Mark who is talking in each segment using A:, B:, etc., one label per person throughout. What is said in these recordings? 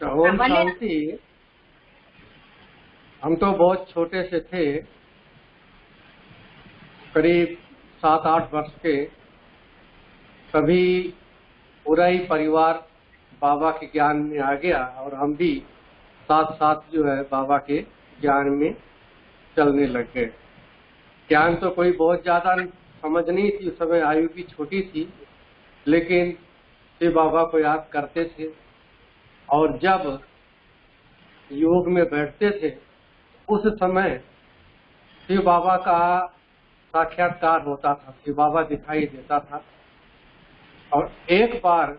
A: ओम शांति। हम तो बहुत छोटे से थे, करीब 7-8 वर्ष के, तभी पूरा ही परिवार बाबा के ज्ञान में आ गया और हम भी साथ साथ जो है बाबा के ज्ञान में चलने लग गए। ज्ञान तो कोई बहुत ज्यादा समझ नहीं थी, उस समय आयु भी छोटी थी, लेकिन शिव बाबा को याद करते थे और जब योग में बैठते थे उस समय शिव बाबा का साक्षात्कार होता था, शिव बाबा दिखाई देता था। और एक बार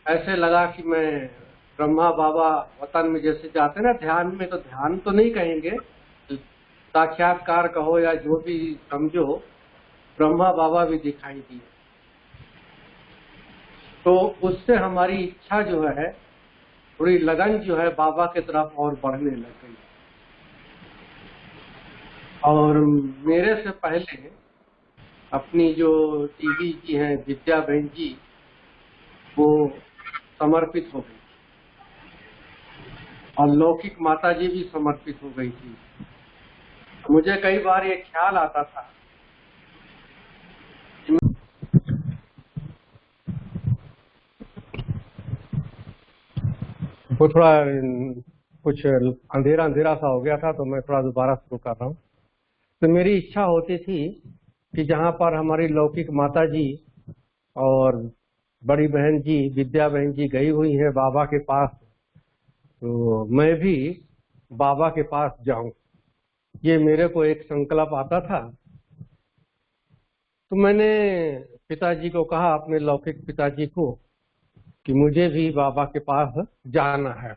A: ऐसे लगा कि मैं ब्रह्मा बाबा वतन में जैसे जाते ना ध्यान में, तो ध्यान तो नहीं कहेंगे, साक्षात्कार कहो या जो भी समझो, ब्रह्मा बाबा भी दिखाई दिए। तो उससे हमारी इच्छा जो है, थोड़ी लगन जो है बाबा की तरफ और बढ़ने लग गई। और मेरे से पहले अपनी जो टीवी जी हैं विद्या बहन जी, वो समर्पित हो गई और लौकिक माता जी भी समर्पित हो गई थी। मुझे कई बार ये ख्याल आता था वो थोड़ा कुछ अंधेरा अंधेरा सा हो गया था, तो मैं थोड़ा दोबारा शुरू कर रहा हूँ। तो मेरी इच्छा होती थी कि जहाँ पर हमारी लौकिक माता जी और बड़ी बहन जी विद्या बहन जी गई हुई है बाबा के पास, तो मैं भी बाबा के पास जाऊं, ये मेरे को एक संकल्प आता था। तो मैंने पिताजी को कहा, अपने लौकिक पिताजी को, कि मुझे भी बाबा के पास जाना है।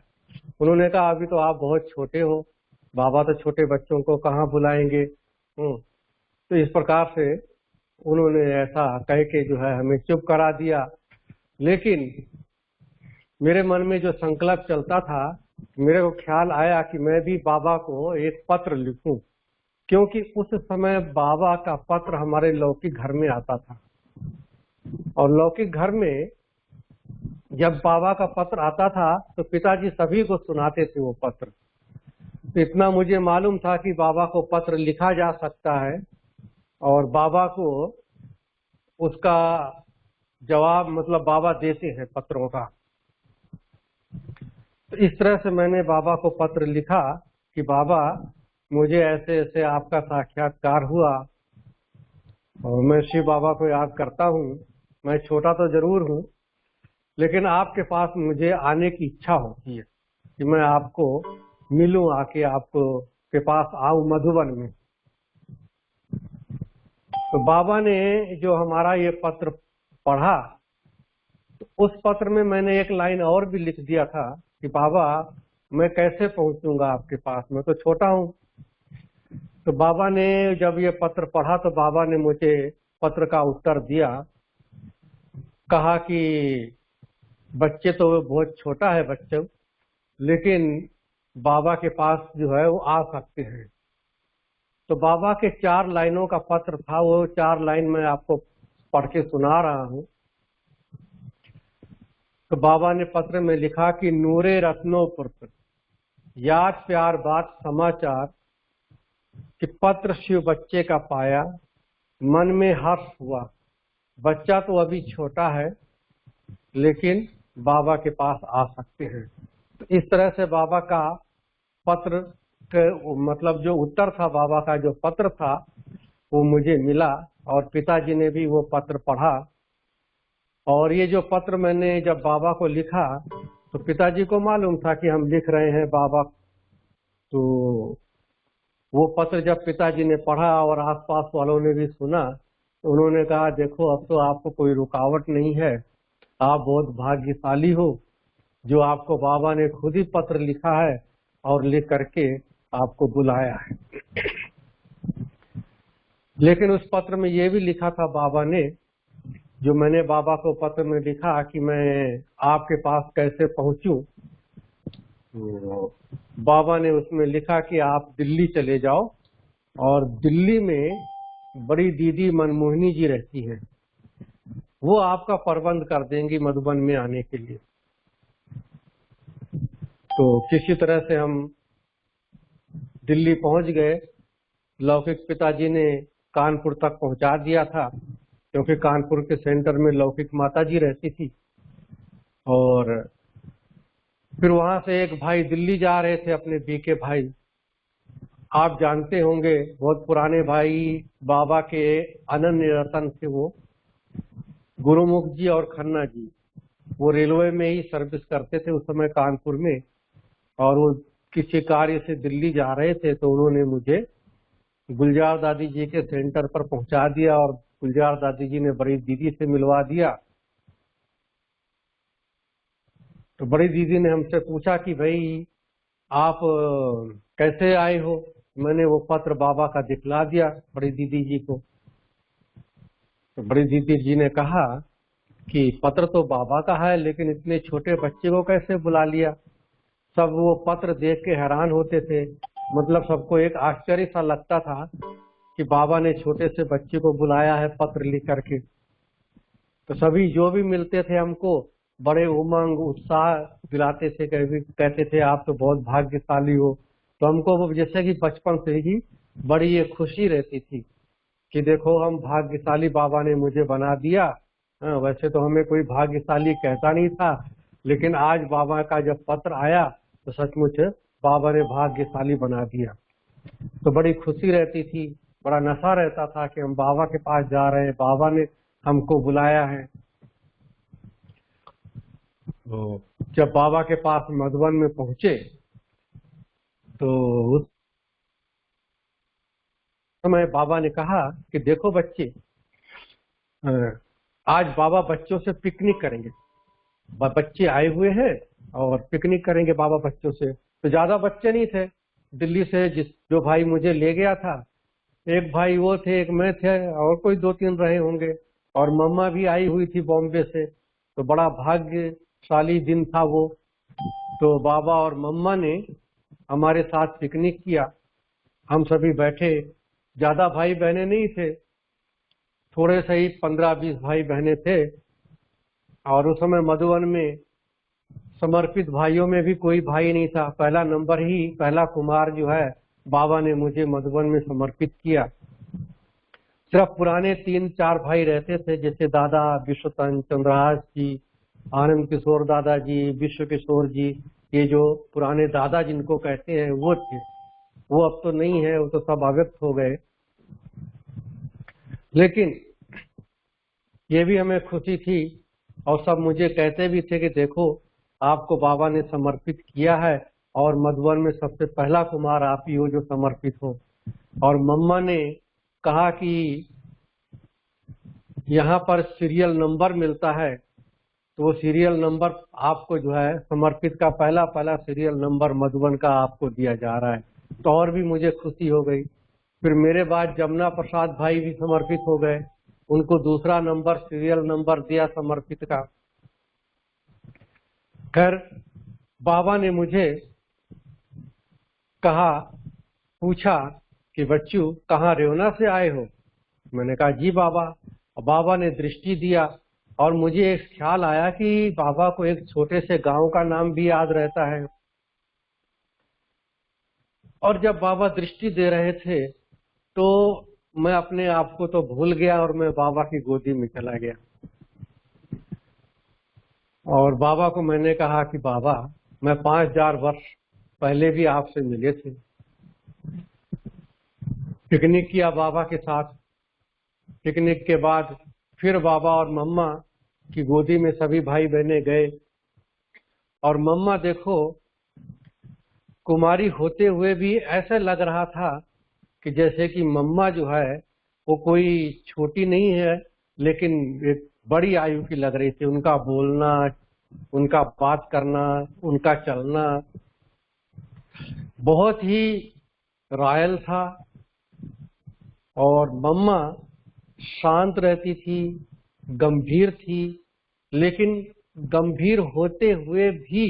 A: उन्होंने कहा अभी तो आप बहुत छोटे हो, बाबा तो छोटे बच्चों को कहाँ बुलाएंगे। तो इस प्रकार से उन्होंने ऐसा कह के जो है हमें चुप करा दिया। लेकिन मेरे मन में जो संकल्प चलता था, मेरे को ख्याल आया कि मैं भी बाबा को एक पत्र लिखूं, क्योंकि उस समय बाबा का पत्र हमारे लौकिक घर में आता था और लौकिक घर में जब बाबा का पत्र आता था तो पिताजी सभी को सुनाते थे वो पत्र। तो इतना मुझे मालूम था कि बाबा को पत्र लिखा जा सकता है और बाबा को उसका जवाब मतलब बाबा देते हैं पत्रों का। तो इस तरह से मैंने बाबा को पत्र लिखा कि बाबा मुझे ऐसे ऐसे आपका साक्षात्कार हुआ और मैं शिव बाबा को याद करता हूँ। मैं छोटा तो जरूर हूँ, लेकिन आपके पास मुझे आने की इच्छा होती है कि मैं आपको मिलूं, आके आपको के पास आऊं मधुबन में। तो बाबा ने जो हमारा ये पत्र पढ़ा, तो उस पत्र में मैंने एक लाइन और भी लिख दिया था कि बाबा मैं कैसे पहुंचूंगा आपके पास, मैं तो छोटा हूं। तो बाबा ने जब ये पत्र पढ़ा तो बाबा ने मुझे पत्र का उत्तर दिया, कहा कि बच्चे तो बहुत छोटा है बच्चे, लेकिन बाबा के पास जो है वो आ सकते हैं। तो बाबा के 4 लाइनों का पत्र था, वो 4 लाइन मैं आपको पढ़ के सुना रहा हूं। तो बाबा ने पत्र में लिखा कि नूरे रत्नों पर याद प्यार बात समाचार कि पत्र शिव बच्चे का पाया, मन में हर्ष हुआ। बच्चा तो अभी छोटा है लेकिन बाबा के पास आ सकते हैं। तो इस तरह से बाबा का पत्र के मतलब जो उत्तर था, बाबा का जो पत्र था वो मुझे मिला और पिताजी ने भी वो पत्र पढ़ा। और ये जो पत्र मैंने जब बाबा को लिखा तो पिताजी को मालूम था कि हम लिख रहे हैं बाबा। तो वो पत्र जब पिताजी ने पढ़ा और आसपास वालों ने भी सुना तो उन्होंने कहा देखो अब तो आपको कोई रुकावट नहीं है, आप बहुत भाग्यशाली हो जो आपको बाबा ने खुद ही पत्र लिखा है और लिख करके आपको बुलाया है। लेकिन उस पत्र में ये भी लिखा था बाबा ने, जो मैंने बाबा को पत्र में लिखा कि मैं आपके पास कैसे पहुंचूं, बाबा ने उसमें लिखा कि आप दिल्ली चले जाओ और दिल्ली में बड़ी दीदी मनमोहिनी जी रहती हैं, वो आपका प्रबंध कर देंगी मधुबन में आने के लिए। तो किसी तरह से हम दिल्ली पहुंच गए। लौकिक पिताजी ने कानपुर तक पहुंचा दिया था, क्योंकि कानपुर के सेंटर में लौकिक माता जी रहती थी। और फिर वहां से एक भाई दिल्ली जा रहे थे, अपने बीके भाई, आप जानते होंगे, बहुत पुराने भाई, बाबा के अनन्य रतन थे वो, गुरुमुख जी और खन्ना जी। वो रेलवे में ही सर्विस करते थे उस समय कानपुर में, और वो किसी कार्य से दिल्ली जा रहे थे, तो उन्होंने मुझे गुलजार दादी जी के सेंटर पर पहुंचा दिया, और गुलजार दादी जी ने बड़ी दीदी से मिलवा दिया। तो बड़ी दीदी ने हमसे पूछा कि भाई आप कैसे आए हो। मैंने वो पत्र बाबा का दिखला दिया बड़ी दीदी जी को। तो बड़ी दीदी जी ने कहा कि पत्र तो बाबा का है, लेकिन इतने छोटे बच्चे को कैसे बुला लिया। सब वो पत्र देख के हैरान होते थे, मतलब सबको एक आश्चर्य सा लगता था कि बाबा ने छोटे से बच्चे को बुलाया है पत्र लिख करके। तो सभी जो भी मिलते थे हमको बड़े उमंग उत्साह दिलाते थे, कहते थे आप तो बहुत भाग्यशाली हो। तो हमको वो जैसे कि बचपन से ही बड़ी ये खुशी रहती थी कि देखो हम भाग्यशाली, बाबा ने मुझे बना दिया। वैसे तो हमें कोई भाग्यशाली कहता नहीं था, लेकिन आज बाबा का जब पत्र आया तो सचमुच बाबा ने भाग्यशाली बना दिया। तो बड़ी खुशी रहती थी, बड़ा नशा रहता था कि हम बाबा के पास जा रहे हैं, बाबा ने हमको बुलाया है। तो जब बाबा के पास मधुबन में पहुंचे तो उस समय बाबा ने कहा कि देखो बच्चे, आज बाबा बच्चों से पिकनिक करेंगे। बच्चे आए हुए हैं और पिकनिक करेंगे बाबा बच्चों से। तो ज्यादा बच्चे नहीं थे दिल्ली से, जो भाई मुझे ले गया था, एक भाई वो थे, एक मैं थे, और कोई 2-3 रहे होंगे, और मम्मा भी आई हुई थी बॉम्बे से। तो बड़ा भाग्यशाली दिन था वो। तो बाबा और मम्मा ने हमारे साथ पिकनिक किया। हम सभी बैठे, ज्यादा भाई बहने नहीं थे, थोड़े से ही 15-20 भाई बहने थे। और उस समय मधुबन में समर्पित भाइयों में भी कोई भाई नहीं था। पहला नंबर ही, पहला कुमार जो है, बाबा ने मुझे मधुबन में समर्पित किया। सिर्फ पुराने 3-4 भाई रहते थे, जैसे दादा विश्वतन, चंद्रहास जी, आनंद किशोर दादा जी, विश्व किशोर जी, ये जो पुराने दादा जिनको कहते हैं वो थे। वो अब तो नहीं है, वो तो सब अव्यक्त हो गए। लेकिन ये भी हमें खुशी थी, और सब मुझे कहते भी थे कि देखो आपको बाबा ने समर्पित किया है, और मधुबन में सबसे पहला कुमार आप ही हो जो समर्पित हो। और मम्मा ने कहा कि यहाँ पर सीरियल नंबर मिलता है, तो वो सीरियल नंबर आपको जो है समर्पित का पहला पहला सीरियल नंबर मधुबन का आपको दिया जा रहा है। तो और भी मुझे खुशी हो गई। फिर मेरे बाद जमुना प्रसाद भाई भी समर्पित हो गए, उनको दूसरा नंबर, सीरियल नंबर दिया समर्पित का। खैर बाबा ने मुझे कहा, पूछा कि बच्चू कहाँ रेवना से आए हो। मैंने कहा जी बाबा। बाबा ने दृष्टि दिया, और मुझे एक ख्याल आया कि बाबा को एक छोटे से गांव का नाम भी याद रहता है। और जब बाबा दृष्टि दे रहे थे तो मैं अपने आप को तो भूल गया, और मैं बाबा की गोदी में चला गया। और बाबा को मैंने कहा कि बाबा, मैं 5000 वर्ष पहले भी आपसे मिले थे, पिकनिक किया बाबा के साथ। पिकनिक के बाद फिर बाबा और मम्मा की गोदी में सभी भाई बहने गए। और मम्मा देखो, कुमारी होते हुए भी ऐसा लग रहा था कि जैसे कि मम्मा जो है वो कोई छोटी नहीं है, लेकिन एक बड़ी आयु की लग रही थी। उनका बोलना, उनका बात करना, उनका चलना बहुत ही रॉयल था। और मम्मा शांत रहती थी, गंभीर थी, लेकिन गंभीर होते हुए भी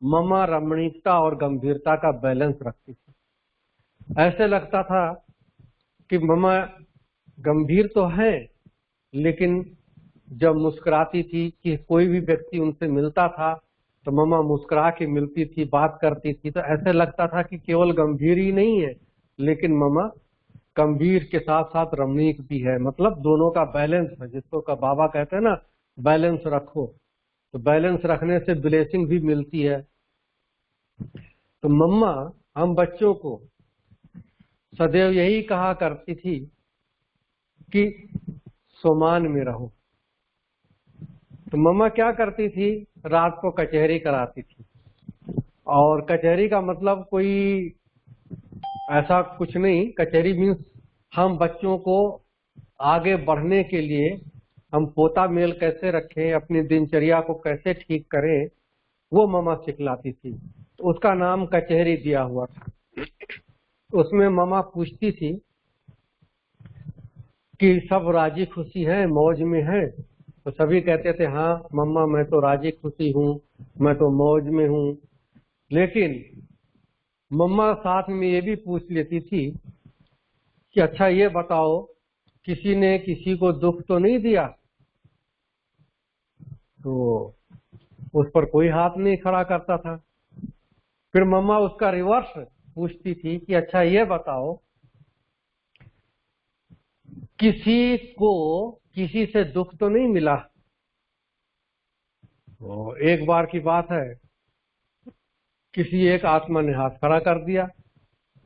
A: मम्मा रमणीकता और गंभीरता का बैलेंस रखती थी। ऐसे लगता था कि मम्मा गंभीर तो है, लेकिन जब मुस्कुराती थी कि कोई भी व्यक्ति उनसे मिलता था तो मम्मा मुस्कुरा के मिलती थी, बात करती थी, तो ऐसे लगता था कि केवल गंभीर ही नहीं है, लेकिन मम्मा गंभीर के साथ साथ रमणीक भी है। मतलब दोनों का बैलेंस है, जिसको का बाबा कहते हैं ना, बैलेंस रखो। तो बैलेंस रखने से ब्लेसिंग भी मिलती है। तो मम्मा हम बच्चों को सदैव यही कहा करती थी कि सोमान में रहो। तो मम्मा क्या करती थी, रात को कचहरी कराती थी। और कचहरी का मतलब कोई ऐसा कुछ नहीं, कचहरी मीन्स हम बच्चों को आगे बढ़ने के लिए हम पोता मेल कैसे रखें, अपनी दिनचर्या को कैसे ठीक करें, वो मम्मा सिखलाती थी। तो उसका नाम कचहरी दिया हुआ था। उसमें मम्मा पूछती थी कि सब राजी खुशी हैं, मौज में हैं। तो सभी कहते थे हाँ मम्मा मैं तो राजी खुशी हूँ, मैं तो मौज में हूँ। लेकिन मम्मा साथ में ये भी पूछ लेती थी कि अच्छा ये बताओ, किसी ने किसी को दुख तो नहीं दिया? तो उस पर कोई हाथ नहीं खड़ा करता था। फिर मम्मा उसका रिवर्स पूछती थी कि अच्छा ये बताओ, किसी को किसी से दुख तो नहीं मिला? तो एक बार की बात है, किसी एक आत्मा ने हाथ खड़ा कर दिया,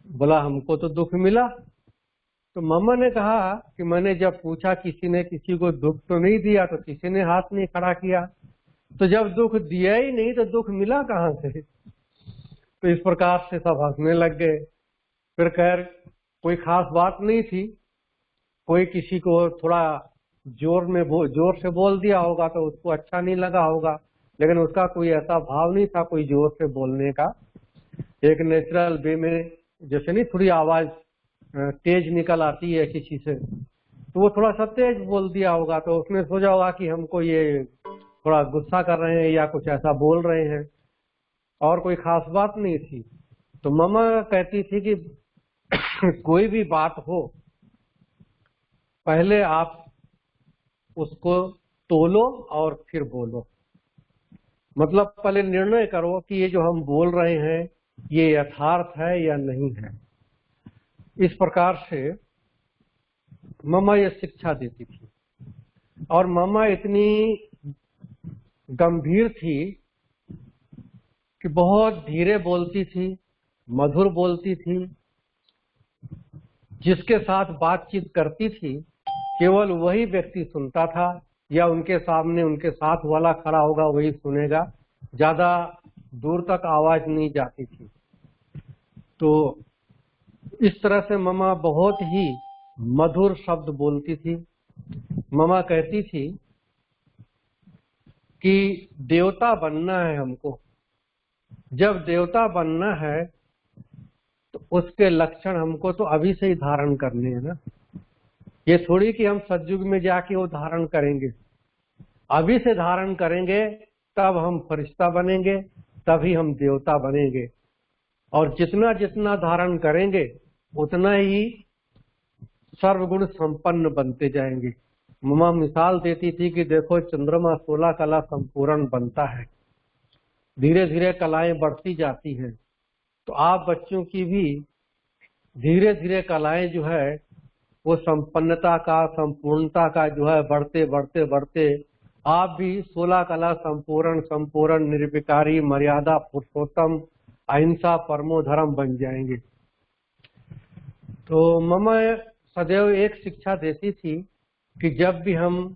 A: बोला हमको तो दुख मिला। तो मम्मा ने कहा कि मैंने जब पूछा किसी ने किसी को दुख तो नहीं दिया, तो किसी ने हाथ नहीं खड़ा किया। तो जब दुख दिया ही नहीं तो दुख मिला कहाँ से? तो इस प्रकार से सब हंसने लग गए। फिर खैर कोई खास बात नहीं थी, कोई किसी को थोड़ा जोर से बोल दिया होगा तो उसको अच्छा नहीं लगा होगा, लेकिन उसका कोई ऐसा भाव नहीं था कोई जोर से बोलने का। एक नेचुरल वे में, जैसे नहीं थोड़ी आवाज तेज निकल आती है किसी से, तो वो थोड़ा सा तेज बोल दिया होगा, तो उसने सोचा होगा कि हमको ये थोड़ा गुस्सा कर रहे हैं या कुछ ऐसा बोल रहे हैं, और कोई खास बात नहीं थी। तो मम्मा कहती थी कि कोई भी बात हो, पहले आप उसको तोलो और फिर बोलो। मतलब पहले निर्णय करो कि ये जो हम बोल रहे हैं ये यथार्थ है या नहीं है। इस प्रकार से मम्मा ये शिक्षा देती थी। और मम्मा इतनी गंभीर थी कि बहुत धीरे बोलती थी, मधुर बोलती थी। जिसके साथ बातचीत करती थी केवल वही व्यक्ति सुनता था, या उनके सामने उनके साथ वाला खड़ा होगा वही सुनेगा, ज्यादा दूर तक आवाज नहीं जाती थी। तो इस तरह से मम्मा बहुत ही मधुर शब्द बोलती थी। मम्मा कहती थी कि देवता बनना है हमको, जब देवता बनना है तो उसके लक्षण हमको तो अभी से ही धारण करने हैं ना। ये थोड़ी कि हम सतयुग में जाके वो धारण करेंगे, अभी से धारण करेंगे, तब हम फरिश्ता बनेंगे, तभी हम देवता बनेंगे। और जितना जितना धारण करेंगे उतना ही सर्वगुण संपन्न बनते जाएंगे। मम्मा मिसाल देती थी कि देखो चंद्रमा 16 कला संपूर्ण बनता है, धीरे धीरे कलाएं बढ़ती जाती हैं। तो आप बच्चों की भी धीरे धीरे कलाएं जो है वो संपन्नता का, संपूर्णता का जो है बढ़ते बढ़ते बढ़ते आप भी 16 कला संपूर्ण, संपूर्ण, निर्विकारी, मर्यादा पुरुषोत्तम, अहिंसा, परमो धर्म बन जाएंगे। तो मम्मा सदैव एक शिक्षा देती थी कि जब भी हम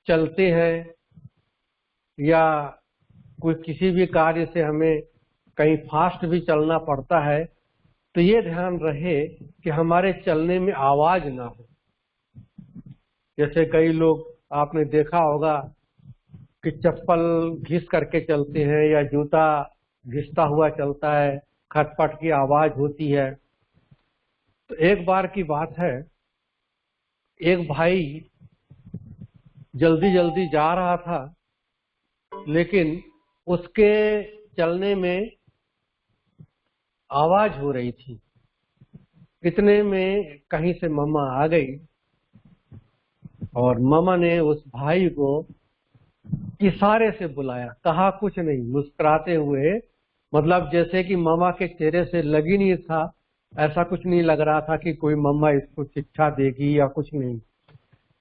A: चलते हैं या कोई किसी भी कार्य से हमें कहीं फास्ट भी चलना पड़ता है, तो ये ध्यान रहे कि हमारे चलने में आवाज ना हो। जैसे कई लोग आपने देखा होगा कि चप्पल घिस करके चलते हैं या जूता घिसता हुआ चलता है, खटपट की आवाज होती है। तो एक बार की बात है, एक भाई जल्दी जल्दी जा रहा था, लेकिन उसके चलने में आवाज हो रही थी। इतने में कहीं से मम्मा आ गई और मम्मा ने उस भाई को इशारे से बुलाया, कहा कुछ नहीं, मुस्कुराते हुए, मतलब जैसे कि मम्मा के चेहरे से लग ही नहीं था, ऐसा कुछ नहीं लग रहा था कि कोई मम्मा इसको शिक्षा देगी या कुछ नहीं।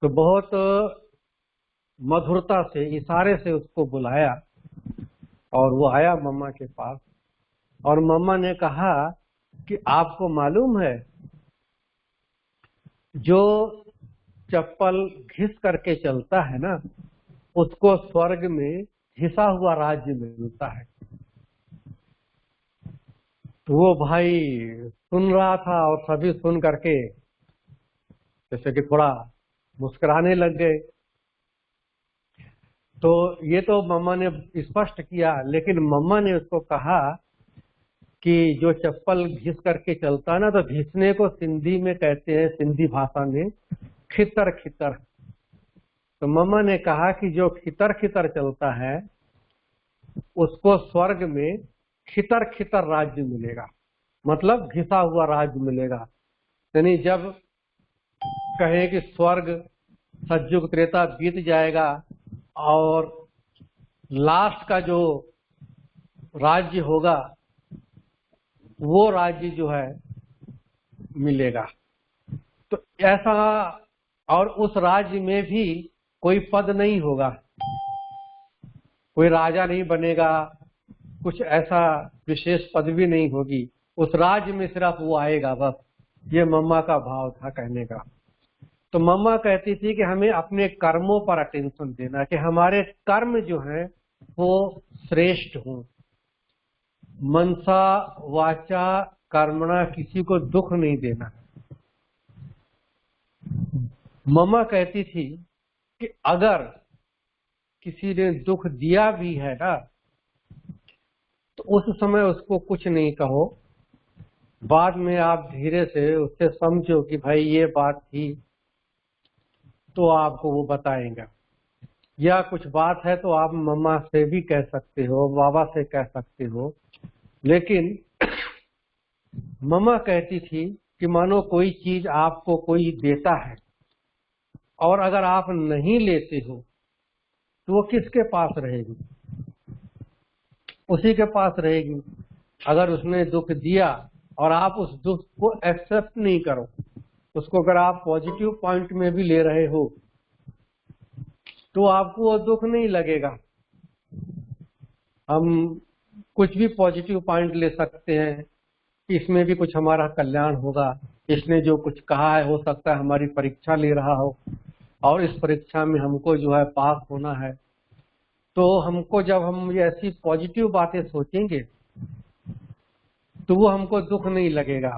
A: तो बहुत मधुरता से इशारे से उसको बुलाया और वो आया मम्मा के पास। और मम्मा ने कहा कि आपको मालूम है, जो चप्पल घिस करके चलता है ना, उसको स्वर्ग में घिसा हुआ राज्य मिलता है। तो वो भाई सुन रहा था और सभी सुन करके जैसे कि थोड़ा मुस्कुराने लग गए। तो ये तो मम्मा ने स्पष्ट किया, लेकिन मम्मा ने उसको कहा कि जो चप्पल घिस करके चलता है ना, तो घिसने को सिंधी में कहते हैं, सिंधी भाषा में खितर खितर। तो मम्मा ने कहा कि जो खितर खितर चलता है उसको स्वर्ग में खितर खितर राज्य मिलेगा, मतलब घिसा हुआ राज्य मिलेगा। यानी जब कहें कि स्वर्ग सतयुग त्रेता बीत जाएगा और लास्ट का जो राज्य होगा वो राज्य जो है मिलेगा। तो ऐसा, और उस राज्य में भी कोई पद नहीं होगा, कोई राजा नहीं बनेगा, कुछ ऐसा विशेष पदवी नहीं होगी, उस राज्य में सिर्फ वो आएगा बस। ये मम्मा का भाव था कहने का। तो मम्मा कहती थी कि हमें अपने कर्मों पर अटेंशन देना, कि हमारे कर्म जो हैं वो श्रेष्ठ हों। मनसा वाचा कर्मणा, किसी को दुख नहीं देना। मम्मा कहती थी कि अगर किसी ने दुख दिया भी है ना, तो उस समय उसको कुछ नहीं कहो, बाद में आप धीरे से उससे समझो कि भाई ये बात थी, तो आपको वो बताएंगे। या कुछ बात है तो आप मम्मा से भी कह सकते हो, बाबा से कह सकते हो। लेकिन मम्मा कहती थी कि मानो कोई चीज आपको कोई देता है और अगर आप नहीं लेते हो तो वो किसके पास रहेगी? उसी के पास रहेगी। अगर उसने दुख दिया और आप उस दुख को एक्सेप्ट नहीं करो, उसको अगर आप पॉजिटिव पॉइंट में भी ले रहे हो, तो आपको वो दुख नहीं लगेगा। हम कुछ भी पॉजिटिव पॉइंट ले सकते हैं, इसमें भी कुछ हमारा कल्याण होगा, इसने जो कुछ कहा है हो सकता है हमारी परीक्षा ले रहा हो और इस परीक्षा में हमको जो है पास होना है। तो हमको जब हम ये ऐसी पॉजिटिव बातें सोचेंगे तो वो हमको दुख नहीं लगेगा।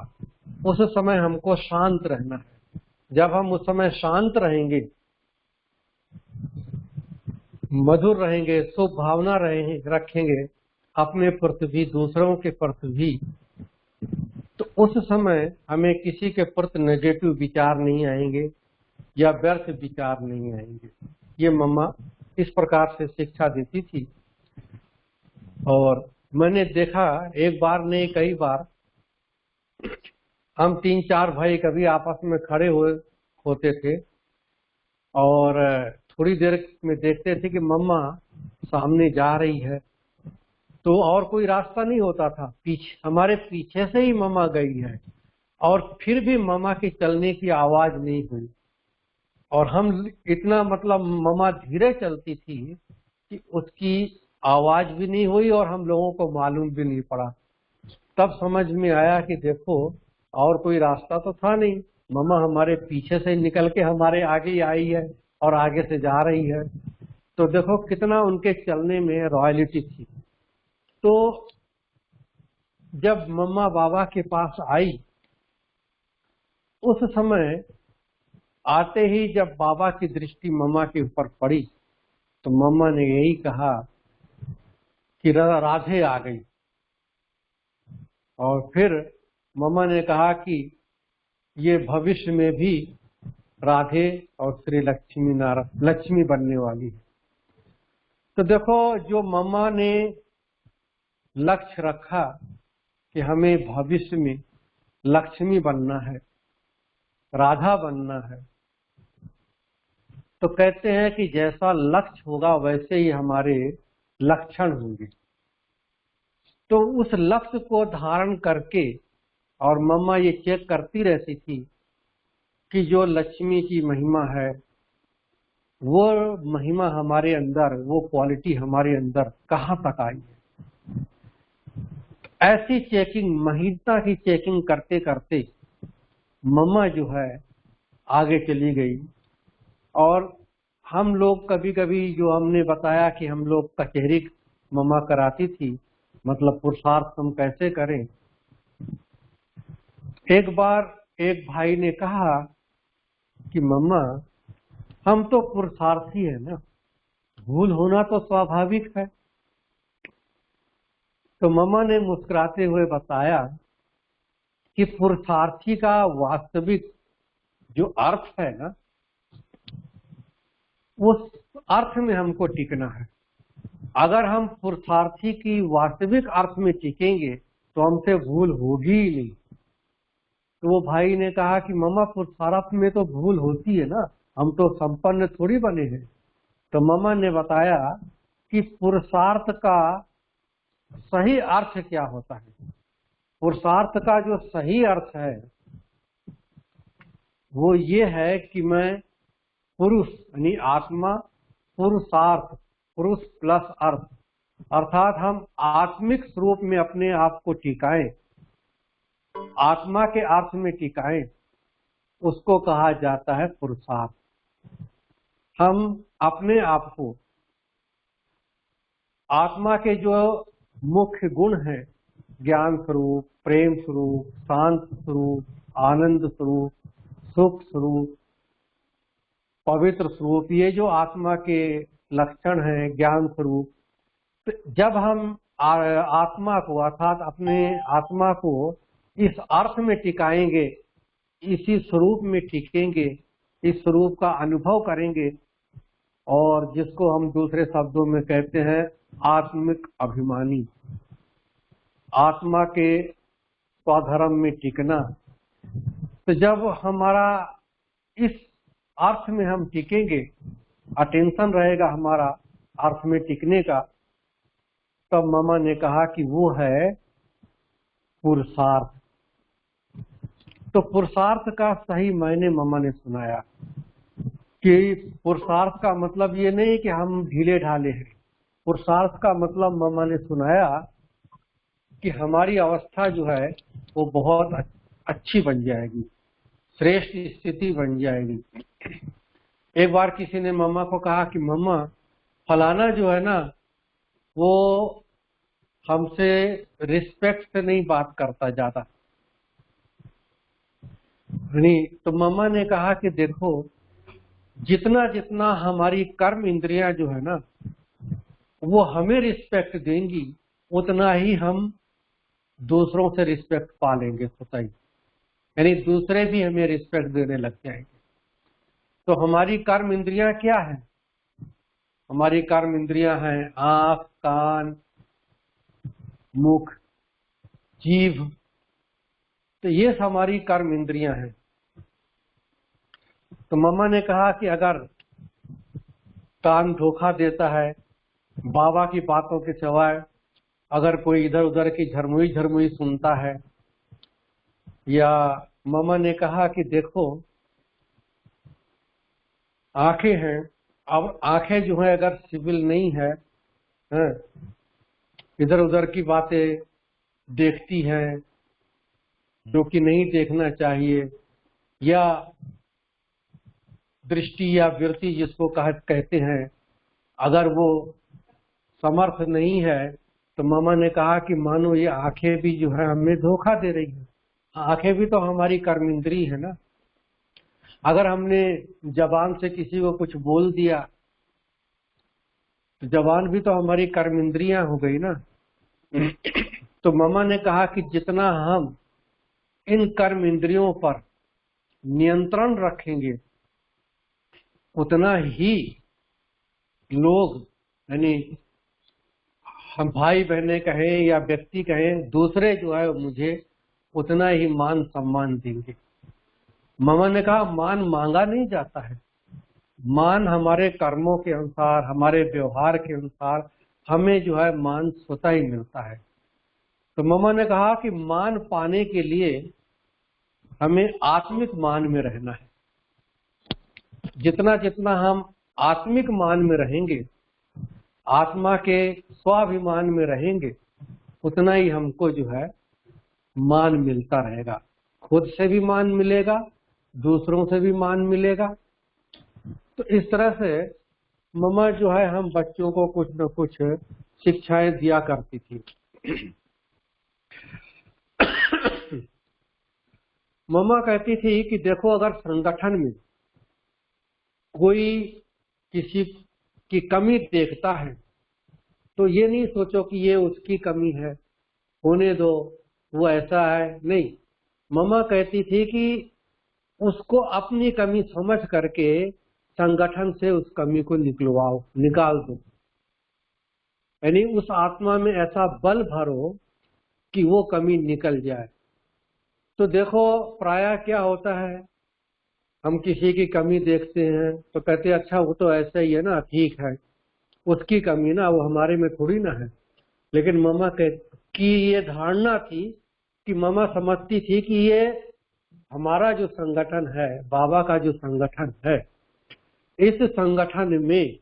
A: उस समय हमको शांत रहना है। जब हम उस समय शांत रहेंगे, मधुर रहेंगे, शुभ भावना रखेंगे अपने प्रति भी, दूसरों के प्रति भी, तो उस समय हमें किसी के प्रति नेगेटिव विचार नहीं आएंगे या व्यर्थ विचार नहीं आएंगे। ये मम्मा इस प्रकार से शिक्षा देती थी। और मैंने देखा, एक बार नहीं कई बार, हम 3-4 भाई कभी आपस में खड़े होते थे और थोड़ी देर में देखते थे कि मम्मा सामने जा रही है, तो और कोई रास्ता नहीं होता था, पीछे हमारे पीछे से ही मम्मा गई है और फिर भी मम्मा की चलने की आवाज नहीं हुई। और हम इतना, मतलब मम्मा धीरे चलती थी कि उसकी आवाज भी नहीं हुई और हम लोगों को मालूम भी नहीं पड़ा। तब समझ में आया कि देखो, और कोई रास्ता तो था नहीं, मम्मा हमारे पीछे से निकल के हमारे आगे ही आई है और आगे से जा रही है। तो देखो कितना उनके चलने में रॉयलिटी थी। तो जब मम्मा बाबा के पास आई, उस समय आते ही जब बाबा की दृष्टि मम्मा के ऊपर पड़ी तो मम्मा ने यही कहा कि राधे आ गई। और फिर मम्मा ने कहा कि ये भविष्य में भी राधे और श्री लक्ष्मी बनने वाली है। तो देखो, जो मम्मा ने लक्ष्य रखा कि हमें भविष्य में लक्ष्मी बनना है, राधा बनना है, तो कहते हैं कि जैसा लक्ष्य होगा वैसे ही हमारे लक्षण होंगे। तो उस लक्ष्य को धारण करके, और मम्मा ये चेक करती रहती थी कि जो लक्ष्मी की महिमा है वो महिमा हमारे अंदर, वो क्वालिटी हमारे अंदर कहाँ तक आई है। ऐसी चेकिंग, महीनता की चेकिंग करते करते मम्मा जो है आगे चली गई। और हम लोग कभी कभी, जो हमने बताया कि हम लोग कचहरी मम्मा कराती थी, मतलब पुरुषार्थ हम कैसे करें। एक बार एक भाई ने कहा कि मम्मा हम तो पुरुषार्थी है ना, भूल होना तो स्वाभाविक है। तो मम्मा ने मुस्कुराते हुए बताया कि पुरुषार्थी का वास्तविक जो अर्थ है ना, उस अर्थ में हमको टिकना है। अगर हम पुरुषार्थी की वास्तविक अर्थ में टिकेंगे तो हमसे भूल होगी ही नहीं। तो वो भाई ने कहा कि मम्मा पुरुषार्थ में तो भूल होती है ना, हम तो संपन्न थोड़ी बने हैं। तो मम्मा ने बताया कि पुरुषार्थ का सही अर्थ क्या होता है। पुरुषार्थ का जो सही अर्थ है वो ये है कि मैं पुरुष यानी आत्मा, पुरुषार्थ, पुरुष प्लस अर्थ, अर्थात हम आत्मिक स्वरूप में अपने आप को टिकाएं, आत्मा के अर्थ में टिकाएं, उसको कहा जाता है पुरुषार्थ। हम अपने आप को आत्मा के जो मुख्य गुण हैं, ज्ञान स्वरूप, प्रेम स्वरूप, शांत स्वरूप, आनंद स्वरूप, सुख स्वरूप, पवित्र स्वरूप, ये जो आत्मा के लक्षण हैं, ज्ञान स्वरूप, तो जब हम आत्मा को, अर्थात अपने आत्मा को इस अर्थ में टिकाएंगे, इसी स्वरूप में टिकेंगे, इस स्वरूप का अनुभव करेंगे, और जिसको हम दूसरे शब्दों में कहते हैं आत्मिक अभिमानी, आत्मा के स्वधर्म में टिकना। तो जब हमारा इस अर्थ में हम टिकेंगे, अटेंशन रहेगा हमारा अर्थ में टिकने का, तब मामा ने कहा कि वो है पुरुषार्थ। तो पुरुषार्थ का सही मायने मामा ने सुनाया कि पुरुषार्थ का मतलब ये नहीं कि हम ढीले ढाले हैं। पुरुषार्थ का मतलब मामा ने सुनाया कि हमारी अवस्था जो है वो बहुत अच्छी बन जाएगी, श्रेष्ठ स्थिति बन जाएगी। एक बार किसी ने मम्मा को कहा कि मम्मा फलाना जो है ना वो हमसे रिस्पेक्ट से नहीं बात करता ज्यादा, नहीं। तो मम्मा ने कहा कि देखो, जितना जितना हमारी कर्म इंद्रियां जो है ना वो हमें रिस्पेक्ट देंगी, उतना ही हम दूसरों से रिस्पेक्ट पा लेंगे सोसाइटी, यानी दूसरे भी हमें रिस्पेक्ट देने लग जाएंगे। तो हमारी कर्म इंद्रियां क्या है? हमारी कर्म इंद्रियां हैं आंख, कान, मुख, जीभ। तो ये हमारी कर्म इंद्रियां हैं। तो मम्मा ने कहा कि अगर कान धोखा देता है, बाबा की बातों के सिवाय अगर कोई इधर उधर की झरमुई झरमुई सुनता है, या मम्मा ने कहा कि देखो आंखें हैं, अब आंखें जो है अगर सिविल नहीं है, इधर उधर की बातें देखती हैं जो कि नहीं देखना चाहिए, या दृष्टि या वृत्ति जिसको कहते हैं, अगर वो समर्थ नहीं है, तो मामा ने कहा कि मानो ये आंखें भी जो है हमें धोखा दे रही है। आंखें भी तो हमारी कर्म इंद्री है ना। अगर हमने जबान से किसी को कुछ बोल दिया तो जबान भी तो हमारी कर्म इंद्रियां हो गई ना। तो मामा ने कहा कि जितना हम इन कर्म इंद्रियों पर नियंत्रण रखेंगे, उतना ही लोग, यानी हम भाई बहने कहें या व्यक्ति कहें, दूसरे जो है मुझे उतना ही मान सम्मान देंगे। मामा ने कहा मान मांगा नहीं जाता है, मान हमारे कर्मों के अनुसार, हमारे व्यवहार के अनुसार हमें जो है मान स्वतः ही मिलता है। तो ममा ने कहा कि मान पाने के लिए हमें आत्मिक मान में रहना है। जितना जितना हम आत्मिक मान में रहेंगे, आत्मा के स्वाभिमान में रहेंगे, उतना ही हमको जो है मान मिलता रहेगा। खुद से भी मान मिलेगा, दूसरों से भी मान मिलेगा। तो इस तरह से ममा जो है हम बच्चों को कुछ न कुछ शिक्षाएं दिया करती थी। ममा कहती थी कि देखो, अगर संगठन में कोई किसी की कमी देखता है तो ये नहीं सोचो कि ये उसकी कमी है, होने दो, वो ऐसा है, नहीं। ममा कहती थी कि उसको अपनी कमी समझ करके संगठन से उस कमी को निकाल दो। यानी उस आत्मा में ऐसा बल भरो कि वो कमी निकल जाए। तो देखो, प्रायः क्या होता है, हम किसी की कमी देखते हैं तो कहते हैं अच्छा वो तो ऐसा ही है ना, ठीक है, उसकी कमी ना, वो हमारे में थोड़ी ना है। लेकिन ममा की ये धारणा थी कि ममा समझती थी कि ये हमारा जो संगठन है, बाबा का जो संगठन है, इस संगठन में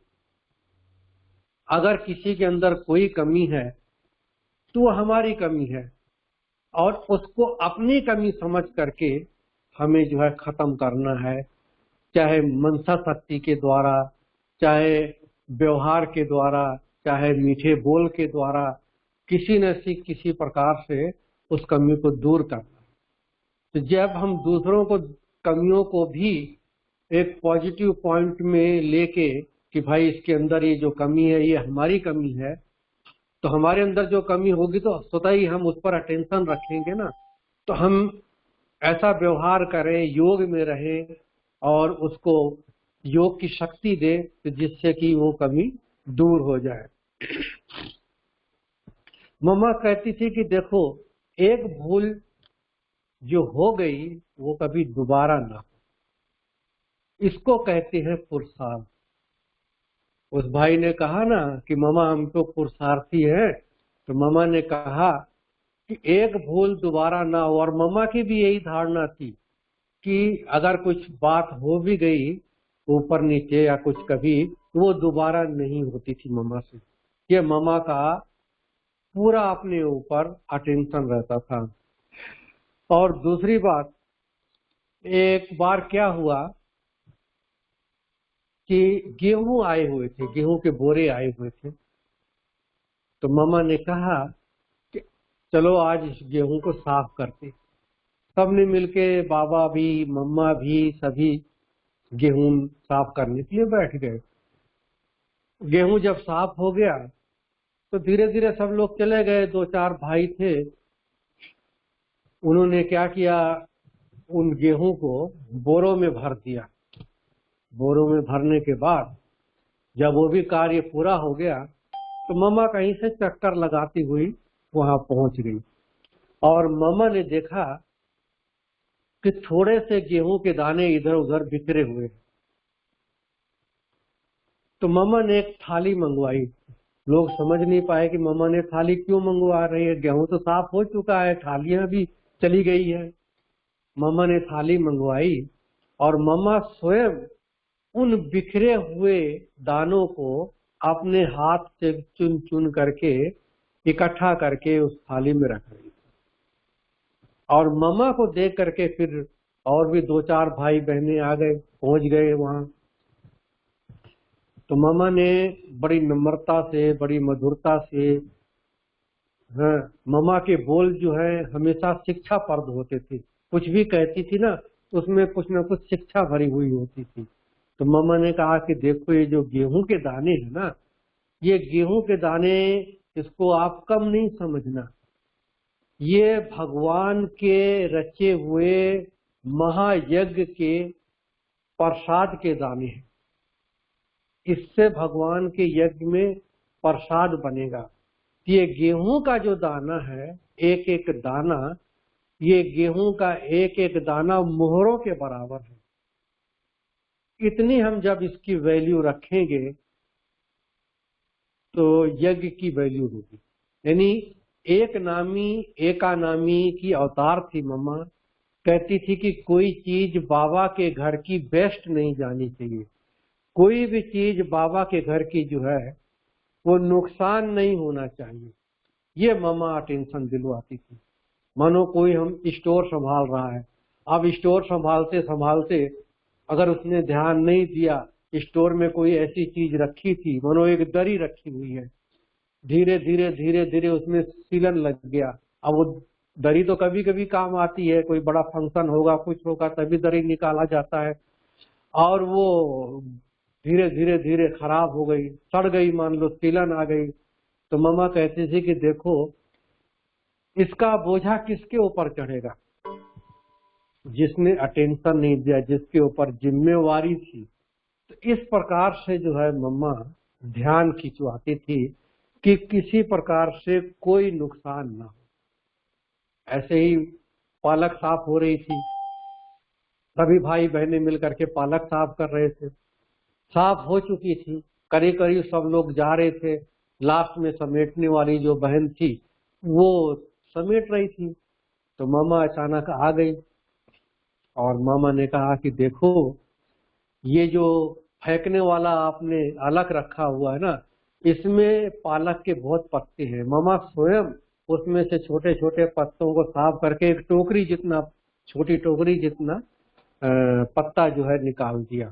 A: अगर किसी के अंदर कोई कमी है तो वो हमारी कमी है, और उसको अपनी कमी समझ करके हमें जो है खत्म करना है। चाहे मनसा शक्ति के द्वारा, चाहे व्यवहार के द्वारा, चाहे मीठे बोल के द्वारा, किसी न किसी प्रकार से उस कमी को दूर करना। तो जब हम दूसरों को कमियों को भी एक पॉजिटिव पॉइंट में लेके कि भाई इसके अंदर ये जो कमी है ये हमारी कमी है, तो हमारे अंदर जो कमी होगी तो स्वतः ही हम उस पर अटेंशन रखेंगे ना। तो हम ऐसा व्यवहार करें, योग में रहें और उसको योग की शक्ति दे तो जिससे कि वो कमी दूर हो जाए। मम्मा कहती थी कि देखो, एक भूल जो हो गई वो कभी दोबारा ना हो, इसको कहते हैं पुरुषार्थ। उस भाई ने कहा ना कि मामा हम तो पुरुषार्थी हैं, तो मामा ने कहा कि एक भूल दोबारा ना हो। और मामा की भी यही धारणा थी कि अगर कुछ बात हो भी गई ऊपर नीचे या कुछ कभी, तो वो दोबारा नहीं होती थी मामा से। ये मामा का पूरा अपने ऊपर अटेंशन रहता था। और दूसरी बात, एक बार क्या हुआ कि गेहूं आए हुए थे, गेहूं के बोरे आए हुए थे। तो मामा ने कहा कि चलो आज इस गेहूं को साफ करते। सबने मिलके, बाबा भी, मम्मा भी, सभी गेहूं साफ करने के लिए बैठ गए। गेहूं जब साफ हो गया तो धीरे धीरे सब लोग चले गए। दो चार भाई थे, उन्होंने क्या किया, उन गेहूं को बोरों में भर दिया। बोरों में भरने के बाद जब वो भी कार्य पूरा हो गया तो मम्मा कहीं से चक्कर लगाती हुई वहां पहुंच गई, और मम्मा ने देखा कि थोड़े से गेहूं के दाने इधर उधर बिखरे हुए। तो मम्मा ने एक थाली मंगवाई। लोग समझ नहीं पाए कि मम्मा ने थाली क्यों मंगवा रही है, गेहूं तो साफ हो चुका है, थालियां भी चली गई है। मम्मा ने थाली मंगवाई और मम्मा स्वयं उन बिखरे हुए दानों को अपने हाथ से चुन चुन करके इकट्ठा करके उस थाली में रख रही। और मम्मा को देख करके फिर और भी दो चार भाई बहने आ गए, पहुंच गए वहां। तो मम्मा ने बड़ी नम्रता से, बड़ी मधुरता से, हाँ, मम्मा के बोल जो है हमेशा शिक्षाप्रद होते थे। कुछ भी कहती थी ना, उसमें कुछ ना कुछ शिक्षा भरी हुई होती थी। तो मम्मा ने कहा कि देखो, ये जो गेहूं के दाने हैं ना, ये गेहूं के दाने, इसको आप कम नहीं समझना। ये भगवान के रचे हुए महायज्ञ के प्रसाद के दाने हैं। इससे भगवान के यज्ञ में प्रसाद बनेगा। ये गेहूं का जो दाना है, एक एक दाना, ये गेहूं का एक एक दाना मोहरों के बराबर है। इतनी हम जब इसकी वैल्यू रखेंगे तो यज्ञ की वैल्यू होगी। यानी एक नामी एका नामी की अवतार थी मम्मा। कहती थी कि कोई चीज बाबा के घर की बेस्ट नहीं जानी चाहिए, कोई भी चीज बाबा के घर की जो है वो नुकसान नहीं होना चाहिए। ये मम्मा अटेंशन दिलवाती थी। मानो कोई हम स्टोर संभाल रहा है, अब स्टोर संभालते संभालते अगर उसने ध्यान नहीं दिया, स्टोर में कोई ऐसी चीज रखी थी, मानो एक दरी रखी हुई है, धीरे धीरे धीरे धीरे उसमें सीलन लग गया। अब वो दरी तो कभी कभी काम आती है, कोई बड़ा फंक्शन होगा कुछ होगा तभी दरी निकाला जाता है, और वो धीरे धीरे धीरे खराब हो गई, सड़ गई, मान लो सीलन आ गई। तो मम्मा कहती थी कि देखो इसका बोझा किसके ऊपर चढ़ेगा, जिसने अटेंशन नहीं दिया, जिसके ऊपर जिम्मेवारी थी। तो इस प्रकार से जो है मम्मा ध्यान खिंचवाती थी कि किसी प्रकार से कोई नुकसान ना हो। ऐसे ही पालक साफ हो रही थी, सभी भाई बहनें मिलकर के पालक साफ कर रहे थे। साफ हो चुकी थी, करीब करीब सब लोग जा रहे थे, लास्ट में समेटने वाली जो बहन थी वो समेट रही थी। तो मामा अचानक आ गई और मामा ने कहा कि देखो ये जो फेंकने वाला आपने अलग रखा हुआ है ना, इसमें पालक के बहुत पत्ते हैं। मामा स्वयं उसमें से छोटे छोटे पत्तों को साफ करके एक टोकरी जितना, छोटी टोकरी जितना पत्ता जो है निकाल दिया।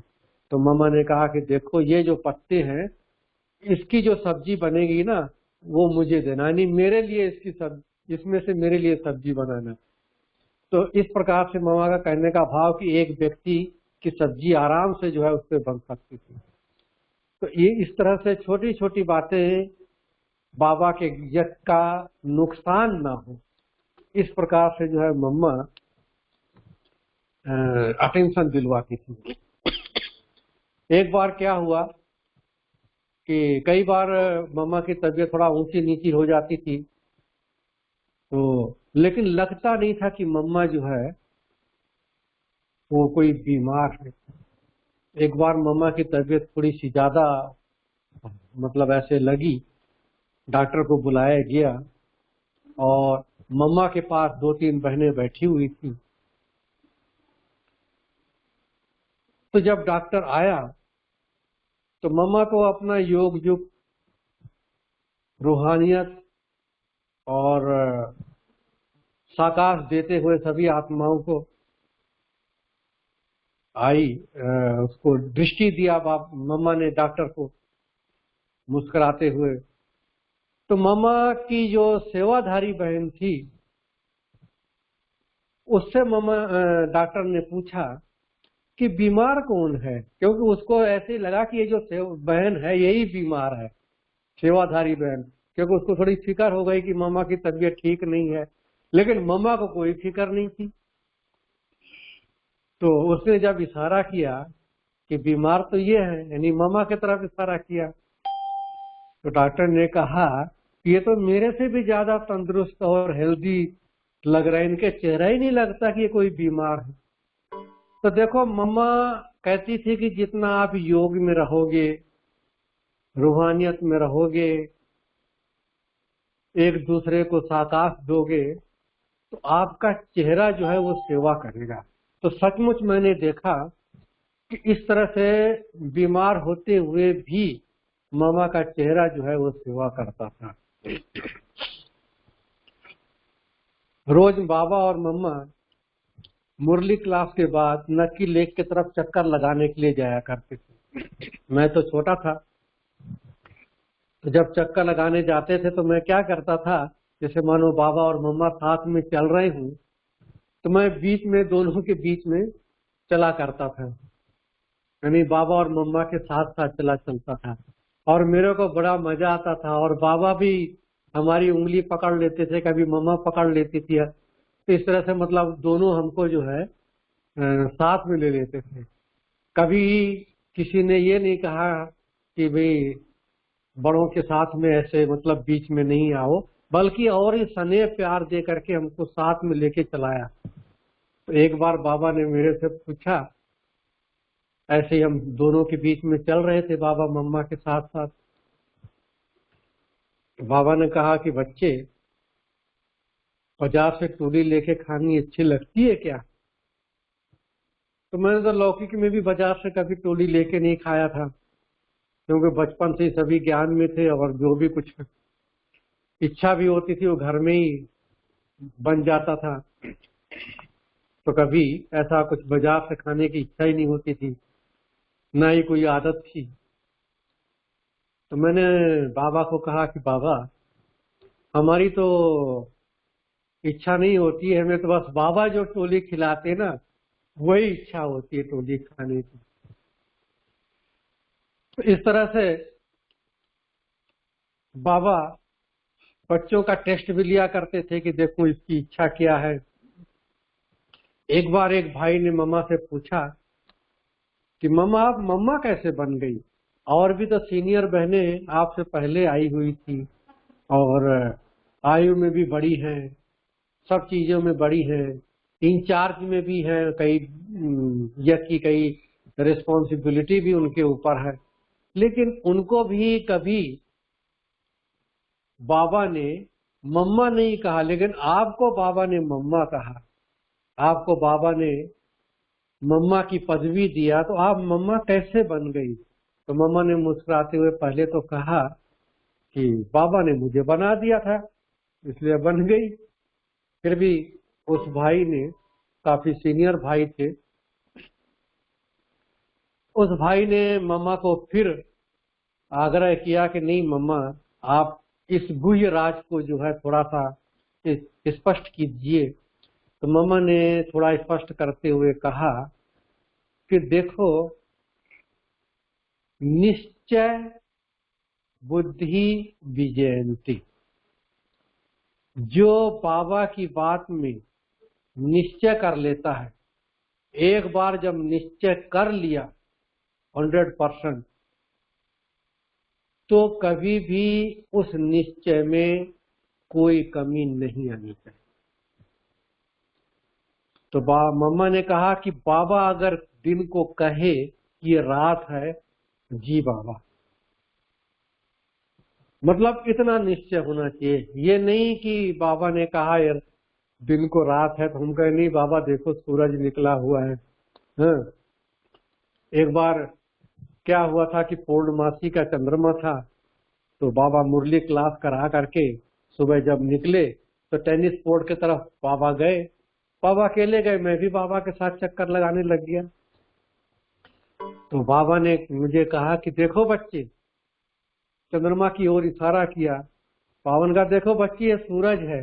A: तो मामा ने कहा कि देखो ये जो पत्ते हैं इसकी जो सब्जी बनेगी ना वो मुझे देना, नहीं मेरे लिए इसकी इसमें से मेरे लिए सब्जी बनाना। तो इस प्रकार से मामा का कहने का भाव कि एक व्यक्ति की सब्जी आराम से जो है उस पर बन सकती थी। तो ये इस तरह से छोटी छोटी बातें बाबा के यज्ञ का नुकसान ना हो, इस प्रकार से जो है मम्मा अटेंशन दिलवाती थी। एक बार क्या हुआ कि कई बार मम्मा की तबीयत थोड़ा ऊंची नीची हो जाती थी, तो लेकिन लगता नहीं था कि मम्मा जो है वो कोई बीमार है। एक बार मम्मा की तबीयत थोड़ी सी ज्यादा मतलब ऐसे लगी, डॉक्टर को बुलाया गया और मम्मा के पास दो तीन बहनें बैठी हुई थी। तो जब डॉक्टर आया तो मम्मा को अपना योग युग रूहानियत और साकाश देते हुए सभी आत्माओं को आई, उसको दृष्टि दिया बाप मम्मा ने डॉक्टर को मुस्कुराते हुए। तो मम्मा की जो सेवाधारी बहन थी उससे मम्मा डॉक्टर ने पूछा कि बीमार कौन है, क्योंकि उसको ऐसे लगा कि ये जो बहन है यही बीमार है, सेवाधारी बहन, क्योंकि उसको थोड़ी फिक्र हो गई कि मम्मा की तबीयत ठीक नहीं है। लेकिन मम्मा को कोई फिक्र नहीं थी। तो उसने जब इशारा किया कि बीमार तो ये है, यानी मम्मा की तरफ इशारा किया, तो डॉक्टर ने कहा कि ये तो मेरे से भी ज्यादा तंदुरुस्त और हेल्दी लग रहा है, इनके चेहरा ही नहीं लगता कि ये कोई बीमार है। तो देखो मम्मा कहती थी कि जितना आप योग में रहोगे, रूहानियत में रहोगे, एक दूसरे को साकाश दोगे, तो आपका चेहरा जो है वो सेवा करेगा। तो सचमुच मैंने देखा कि इस तरह से बीमार होते हुए भी मामा का चेहरा जो है वो सेवा करता था। रोज बाबा और मम्मा मुरली क्लास के बाद नक्की लेक की तरफ चक्कर लगाने के लिए जाया करते थे। मैं तो छोटा था, तो जब चक्कर लगाने जाते थे तो मैं क्या करता था, जैसे मानो बाबा और मम्मा साथ में चल रहे हूँ तो मैं बीच में, दोनों के बीच में चला करता था, यानी बाबा और मम्मा के साथ साथ चला चलता था। और मेरे को बड़ा मजा आता था, और बाबा भी हमारी उंगली पकड़ लेते थे, कभी मम्मा पकड़ लेती थी। तो इस तरह से मतलब दोनों हमको जो है साथ में ले लेते थे। कभी किसी ने ये नहीं कहा कि भाई बड़ों के साथ में ऐसे मतलब बीच में नहीं आओ, बल्कि और ही स्नेह प्यार दे करके हमको साथ में लेके चलाया। तो एक बार बाबा ने मेरे से पूछा ऐसे ही हम दोनों के बीच में चल रहे थे, बाबा मम्मा के साथ साथ। बाबा ने कहा कि बच्चे, बाजार से टोली लेके खानी अच्छी लगती है क्या? तो मैंने तो लौकिक में भी बाजार से कभी टोली लेके नहीं खाया था, क्योंकि बचपन से ही सभी ज्ञान में थे और जो भी कुछ इच्छा भी होती थी वो घर में ही बन जाता था। तो कभी ऐसा कुछ बाजार से खाने की इच्छा ही नहीं होती थी, ना ही कोई आदत थी। तो मैंने बाबा को कहा कि बाबा, हमारी तो इच्छा नहीं होती है, हमें तो बस बाबा जो टोली खिलाते ना वही इच्छा होती है टोली खाने की। तो इस तरह से बाबा बच्चों का टेस्ट भी लिया करते थे कि देखो इसकी इच्छा क्या है। एक बार एक भाई ने मम्मा से पूछा कि मम्मा, आप मम्मा कैसे बन गई? और भी तो सीनियर बहनें आपसे पहले आई हुई थी और आयु में भी बड़ी हैं, सब चीजों में बड़ी हैं, इंचार्ज में भी हैं, कई की कई रिस्पॉन्सिबिलिटी भी उनके ऊपर है, लेकिन उनको भी कभी बाबा ने मम्मा नहीं कहा, लेकिन आपको बाबा ने मम्मा कहा, आपको बाबा ने मम्मा की पदवी दिया, तो आप मम्मा कैसे बन गई? तो मम्मा ने मुस्कुराते हुए पहले तो कहा कि बाबा ने मुझे बना दिया था इसलिए बन गई। फिर भी उस भाई ने, काफी सीनियर भाई थे, उस भाई ने मम्मा को फिर आग्रह किया कि नहीं मम्मा, आप इस गुह्य राज को जो है थोड़ा सा स्पष्ट कीजिए। तो मम्मा ने थोड़ा स्पष्ट करते हुए कहा कि देखो, निश्चय बुद्धि विजयंती, जो बाबा की बात में निश्चय कर लेता है, एक बार जब निश्चय कर लिया 100%, तो कभी भी उस निश्चय में कोई कमी नहीं आनी चाहिए। तो मम्मा ने कहा कि बाबा अगर दिन को कहे कि ये रात है, जी बाबा, मतलब इतना निश्चय होना चाहिए। ये नहीं कि बाबा ने कहा यार दिन को रात है तो हम कहे नहीं बाबा देखो सूरज निकला हुआ है। हाँ? एक बार क्या हुआ था कि पूर्णमासी का चंद्रमा था, तो बाबा मुरली क्लास करा करके सुबह जब निकले तो टेनिस कोर्ट की तरफ बाबा गए। बाबा अकेले गए, मैं भी बाबा के साथ चक्कर लगाने लग गया। तो बाबा ने मुझे कहा कि देखो बच्चे, चंद्रमा की ओर इशारा किया। पावन का देखो बच्ची ये सूरज है।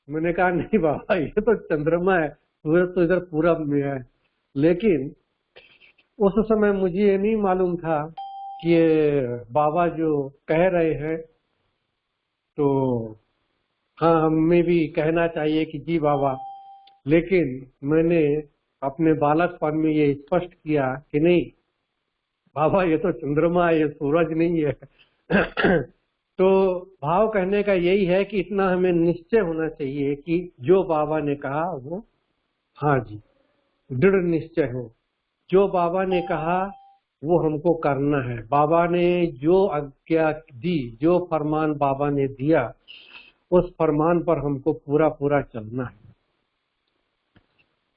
A: मैंने कहा नहीं बाबा, ये तो चंद्रमा है, सूरज तो इधर पूरब में है। लेकिन उस समय मुझे ये नहीं मालूम था कि ये बाबा जो कह रहे हैं, तो हाँ हमें भी कहना चाहिए कि जी बाबा। लेकिन मैंने अपने बालकपन में ये स्पष्ट किया कि नहीं बाबा, ये तो चंद्रमा है, ये सूरज नहीं है। तो भाव कहने का यही है कि इतना हमें निश्चय होना चाहिए कि जो बाबा ने कहा वो हाँ जी, दृढ़ निश्चय हो। जो बाबा ने कहा वो हमको करना है। बाबा ने जो आज्ञा दी, जो फरमान बाबा ने दिया, उस फरमान पर हमको पूरा पूरा चलना है।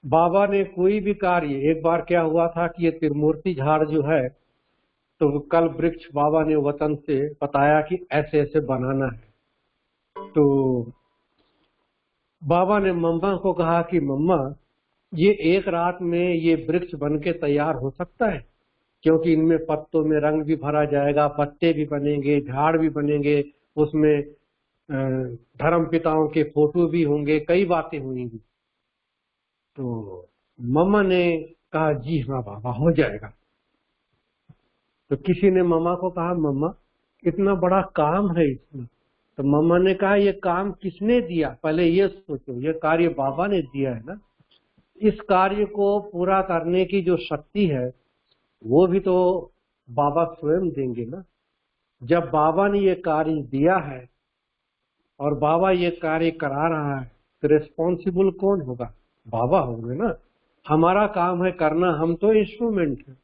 A: बाबा ने कोई भी कार्य, एक बार क्या हुआ था कि ये त्रिमूर्ति झाड़ जो है, तो कल वृक्ष बाबा ने वतन से बताया कि ऐसे ऐसे बनाना है। तो बाबा ने मम्मा को कहा कि मम्मा, ये एक रात में ये वृक्ष बन के तैयार हो सकता है? क्योंकि इनमें पत्तों में रंग भी भरा जाएगा, पत्ते भी बनेंगे, झाड़ भी बनेंगे, उसमें धर्म पिताओं के फोटो भी होंगे, कई बातें होंगी। तो मम्मा ने कहा जी हाँ बाबा, हो जाएगा। तो किसी ने मम्मा को कहा मम्मा, इतना बड़ा काम है इसमें। तो मम्मा ने कहा ये काम किसने दिया, पहले ये सोचो, ये कार्य बाबा ने दिया है ना। इस कार्य को पूरा करने की जो शक्ति है वो भी तो बाबा स्वयं देंगे ना। जब बाबा ने ये कार्य दिया है और बाबा ये कार्य करा रहा है, तो रिस्पॉन्सिबल कौन होगा? बाबा होंगे ना। हमारा काम है करना, हम तो इंस्ट्रूमेंट है।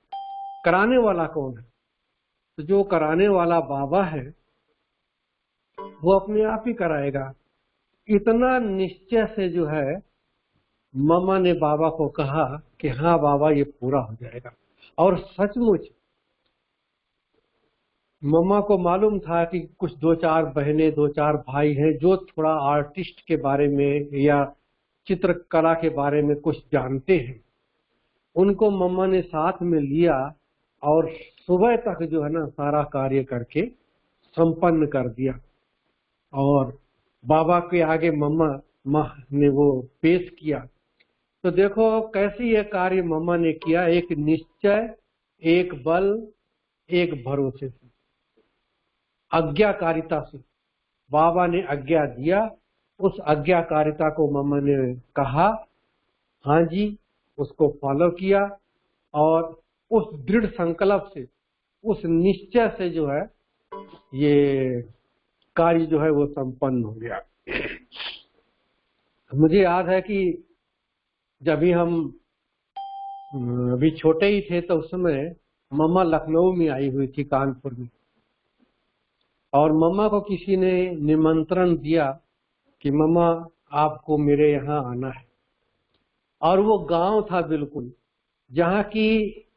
A: कराने वाला कौन है? तो जो कराने वाला बाबा है वो अपने आप ही कराएगा। इतना निश्चय से जो है मम्मा ने बाबा को कहा कि हाँ बाबा ये पूरा हो जाएगा। और सचमुच मम्मा को मालूम था कि कुछ 2-4 बहनें 2-4 भाई हैं जो थोड़ा आर्टिस्ट के बारे में या चित्रकला के बारे में कुछ जानते हैं। उनको मम्मा ने साथ में लिया और सुबह तक जो है ना सारा कार्य करके संपन्न कर दिया। और बाबा के आगे मम्मा ने वो पेश किया। तो देखो कैसे ये कार्य मम्मा ने किया, एक निश्चय, एक बल, एक भरोसे से, आज्ञाकारिता से। बाबा ने आज्ञा दिया, उस आज्ञाकारिता को मम्मा ने कहा हाँ जी, उसको फॉलो किया और उस दृढ़ संकल्प से, उस निश्चय से जो है ये कार्य जो है वो संपन्न हो गया। मुझे याद है कि जब भी हम अभी छोटे ही थे तो उस समय मम्मा लखनऊ में आई हुई थी, कानपुर में, और मम्मा को किसी ने निमंत्रण दिया कि मम्मा आपको मेरे यहाँ आना है। और वो गांव था बिल्कुल जहाँ की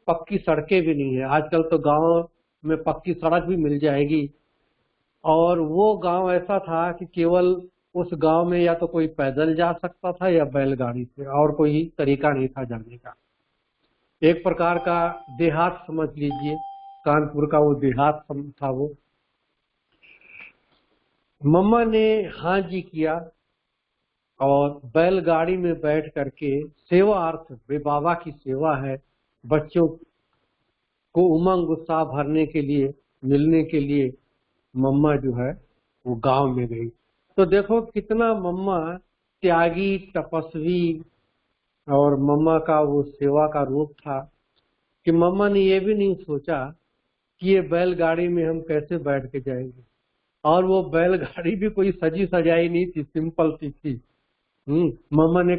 A: पक्की सड़कें भी नहीं है। आजकल तो गांव में पक्की सड़क भी मिल जाएगी, और वो गांव ऐसा था कि केवल उस गांव में या तो कोई पैदल जा सकता था या बैलगाड़ी से, और कोई तरीका नहीं था जाने का। एक प्रकार का देहात समझ लीजिए, कानपुर का वो देहात था वो। मम्मा ने हाँ जी किया और बैलगाड़ी में बैठ करके सेवार्थ, वे बाबा की सेवा है, बच्चों को उमंग उत्साह भरने के लिए, मिलने के लिए मम्मा जो है वो गांव में गई। तो देखो कितना मम्मा त्यागी, तपस्वी, और मम्मा का वो सेवा का रूप था कि मम्मा ने ये भी नहीं सोचा कि ये बैलगाड़ी में हम कैसे बैठ के जाएंगे। और वो बैलगाड़ी भी कोई सजी सजाई नहीं थी, सिंपल सी थी। मम्मा ने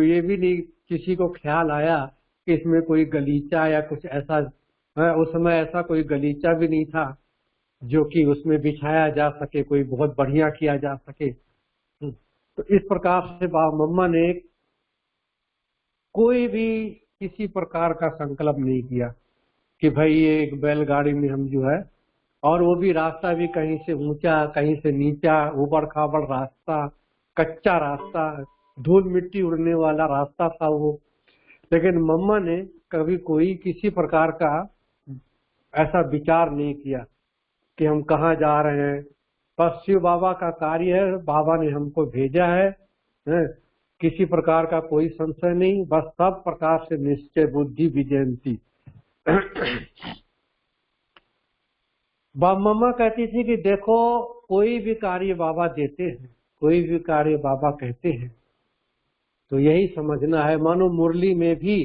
A: ये भी नहीं किसी को ख्याल आया कि इसमें कोई गलीचा या कुछ ऐसा, उस समय ऐसा कोई गलीचा भी नहीं था जो कि उसमें बिछाया जा सके, कोई बहुत बढ़िया किया जा सके। तो इस प्रकार से मम्मा ने कोई भी किसी प्रकार का संकल्प नहीं किया कि भाई ये एक बैलगाड़ी में हम जो है, और वो भी रास्ता भी कहीं से ऊंचा कहीं से नीचा, ऊबड़ खाबड़ रास्ता, कच्चा रास्ता, धूल मिट्टी उड़ने वाला रास्ता था वो। लेकिन मम्मा ने कभी कोई किसी प्रकार का ऐसा विचार नहीं किया कि हम कहाँ जा रहे हैं। बस शिव बाबा का कार्य है, बाबा ने हमको भेजा है, किसी प्रकार का कोई संशय नहीं, बस सब प्रकार से निश्चय बुद्धि विजयंती। मम्मा कहती थी कि देखो कोई भी कार्य बाबा देते हैं, कोई भी कार्य बाबा कहते हैं, तो यही समझना है। मानो मुरली में भी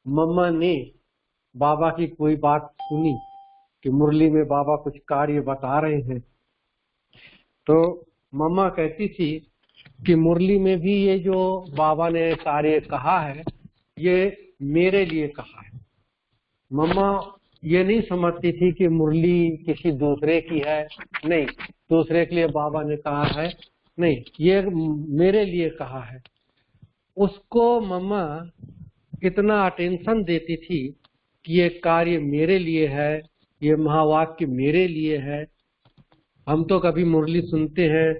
A: मम्मा ने बाबा की कोई बात सुनी कि मुरली में बाबा कुछ कार्य बता रहे हैं, तो मम्मा कहती थी कि मुरली में भी ये जो बाबा ने कार्य कहा है ये मेरे लिए कहा है। मम्मा ये नहीं समझती थी कि मुरली किसी दूसरे की है, नहीं, दूसरे के लिए बाबा ने कहा है, नहीं, ये मेरे लिए कहा है। उसको मम्मा इतना अटेंशन देती थी कि ये कार्य मेरे लिए है, ये महावाक्य मेरे लिए है। हम तो कभी मुरली सुनते हैं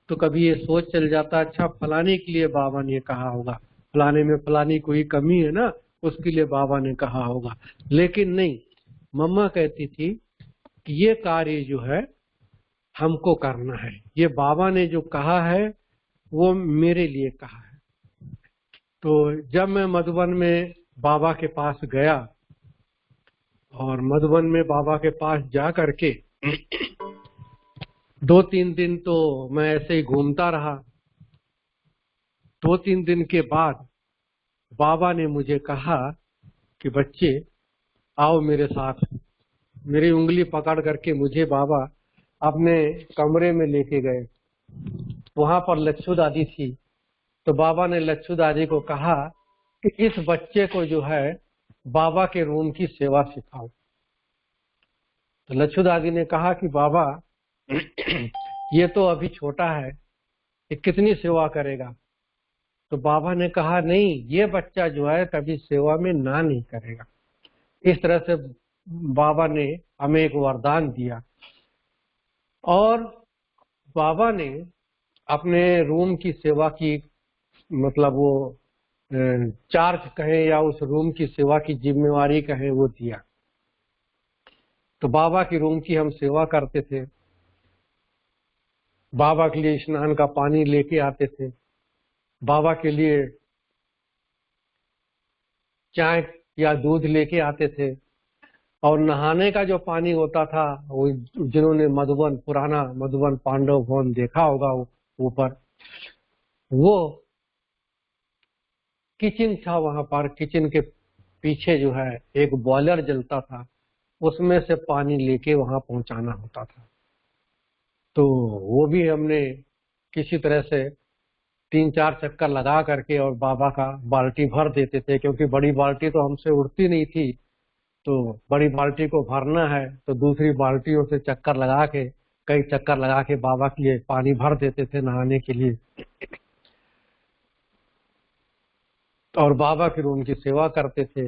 A: तो कभी ये सोच चल जाता, अच्छा फलाने के लिए बाबा ने कहा होगा, फलाने में फलानी कोई कमी है ना, उसके लिए बाबा ने कहा होगा। लेकिन नहीं, मम्मा कहती थी कि ये कार्य जो है हमको करना है, ये बाबा ने जो कहा है वो मेरे लिए कहा है। तो जब मैं मधुबन में बाबा के पास गया और मधुबन में बाबा के पास जा करके 2-3 दिन तो मैं ऐसे ही घूमता रहा। 2-3 दिन के बाद बाबा ने मुझे कहा कि बच्चे आओ मेरे साथ। मेरी उंगली पकड़ करके मुझे बाबा अपने कमरे में लेके गए। वहां पर लच्छू दादी थी, तो बाबा ने लच्छू दादी को कहा कि इस बच्चे को जो है बाबा के रूम की सेवा सिखाओ। तो लच्छू दादी ने कहा कि बाबा ये तो अभी छोटा है, ये कितनी सेवा करेगा। तो बाबा ने कहा नहीं, ये बच्चा जो है कभी सेवा में ना नहीं करेगा। इस तरह से बाबा ने हमें एक वरदान दिया। और बाबा ने अपने रूम की सेवा की, मतलब वो चार्ज कहें या उस रूम की सेवा की जिम्मेवारी कहें, वो दिया। तो बाबा की रूम की हम सेवा करते थे, बाबा के लिए स्नान का पानी लेके आते थे, बाबा के लिए चाय या दूध लेके आते थे। और नहाने का जो पानी होता था, वो जिन्होंने मधुबन, पुराना मधुबन पांडव भवन देखा होगा ऊपर, वो किचन था, वहां पर किचन के पीछे जो है एक बॉयलर जलता था, उसमें से पानी लेके वहां पहुंचाना होता था। तो वो भी हमने किसी तरह से 3-4 चक्कर लगा करके और बाबा का बाल्टी भर देते थे, क्योंकि बड़ी बाल्टी तो हमसे उड़ती नहीं थी। तो बड़ी बाल्टी को भरना है तो दूसरी बाल्टियों से चक्कर लगा के, कई चक्कर लगा के बाबा के लिए पानी भर देते थे नहाने के लिए। और बाबा के रूम की सेवा करते थे।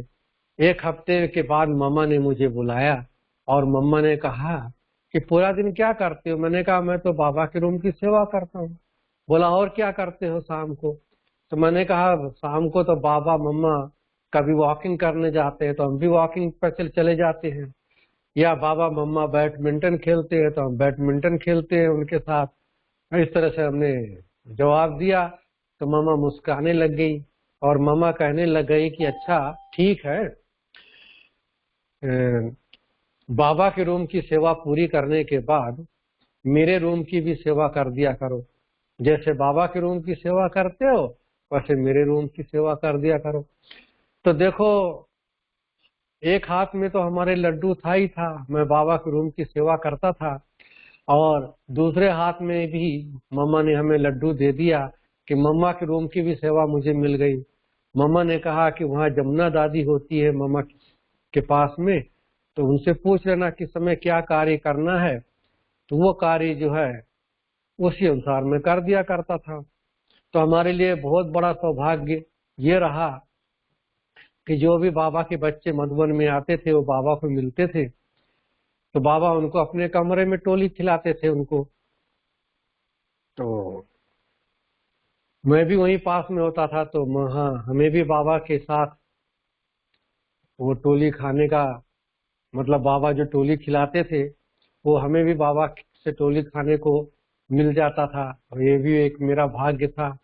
A: एक हफ्ते के बाद मम्मा ने मुझे बुलाया और मम्मा ने कहा कि पूरा दिन क्या करते हो। मैंने कहा मैं तो बाबा के रूम की सेवा करता हूँ। बोला और क्या करते हो शाम को। तो मैंने कहा शाम को तो बाबा मम्मा कभी वॉकिंग करने जाते हैं तो हम भी वॉकिंग पर चले जाते हैं, या बाबा मम्मा बैडमिंटन खेलते हैं तो हम बैडमिंटन खेलते हैं उनके साथ। इस तरह से हमने जवाब दिया। तो मम्मा मुस्कुराने लग गई और मम्मा कहने लग गई कि अच्छा ठीक है, बाबा के रूम की सेवा पूरी करने के बाद मेरे रूम की भी सेवा कर दिया करो। जैसे बाबा के रूम की सेवा करते हो वैसे मेरे रूम की सेवा कर दिया करो। तो देखो, एक हाथ में तो हमारे लड्डू था ही था, मैं बाबा के रूम की सेवा करता था, और दूसरे हाथ में भी मम्मा ने हमें लड्डू दे दिया कि मम्मा के रूम की भी सेवा मुझे मिल गई। मम्मा ने कहा कि वहाँ जमुना दादी होती है मम्मा के पास में, तो उनसे पूछ लेना किस समय क्या कार्य करना है। तो वो कार्य जो है उसी अनुसार मैं कर दिया करता था। तो हमारे लिए बहुत बड़ा सौभाग्य ये रहा कि जो भी बाबा के बच्चे मधुबन में आते थे वो बाबा को मिलते थे, तो बाबा उनको अपने कमरे में टोली खिलाते थे उनको। तो मैं भी वहीं पास में होता था, तो हाँ, हमें भी बाबा के साथ वो टोली खाने का, मतलब बाबा जो टोली खिलाते थे वो हमें भी बाबा से टोली खाने को मिल जाता था, और ये भी एक मेरा भाग्य था।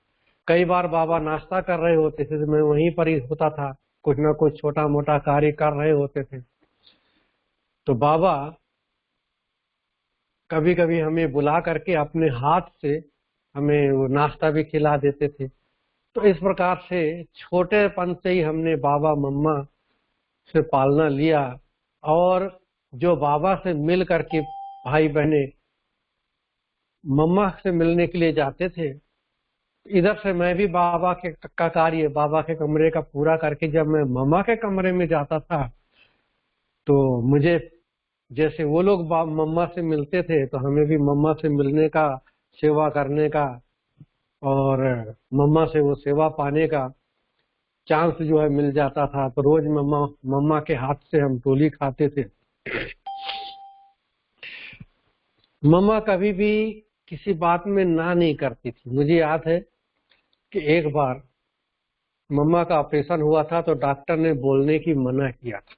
A: कई बार बाबा नाश्ता कर रहे होते थे तो मैं वहीं पर ही होता था, कुछ ना कुछ छोटा मोटा कार्य कर रहे होते थे। तो बाबा कभी कभी हमें बुला करके अपने हाथ से हमें वो नाश्ता भी खिला देते थे। तो इस प्रकार से छोटेपन से ही हमने बाबा मम्मा से पालना लिया। और जो बाबा से मिल करके भाई बहने मम्मा से मिलने के लिए जाते थे, इधर से मैं भी बाबा के का कार्य बाबा के कमरे का पूरा करके जब मैं मम्मा के कमरे में जाता था, तो मुझे, जैसे वो लोग मम्मा से मिलते थे तो हमें भी मम्मा से मिलने का, सेवा करने का और मम्मा से वो सेवा पाने का चांस जो है मिल जाता था। तो रोज मम्मा मम्मा के हाथ से हम टोली खाते थे। मम्मा कभी भी किसी बात में ना नहीं करती थी। मुझे याद है कि एक बार मम्मा का ऑपरेशन हुआ था तो डॉक्टर ने बोलने की मना किया था,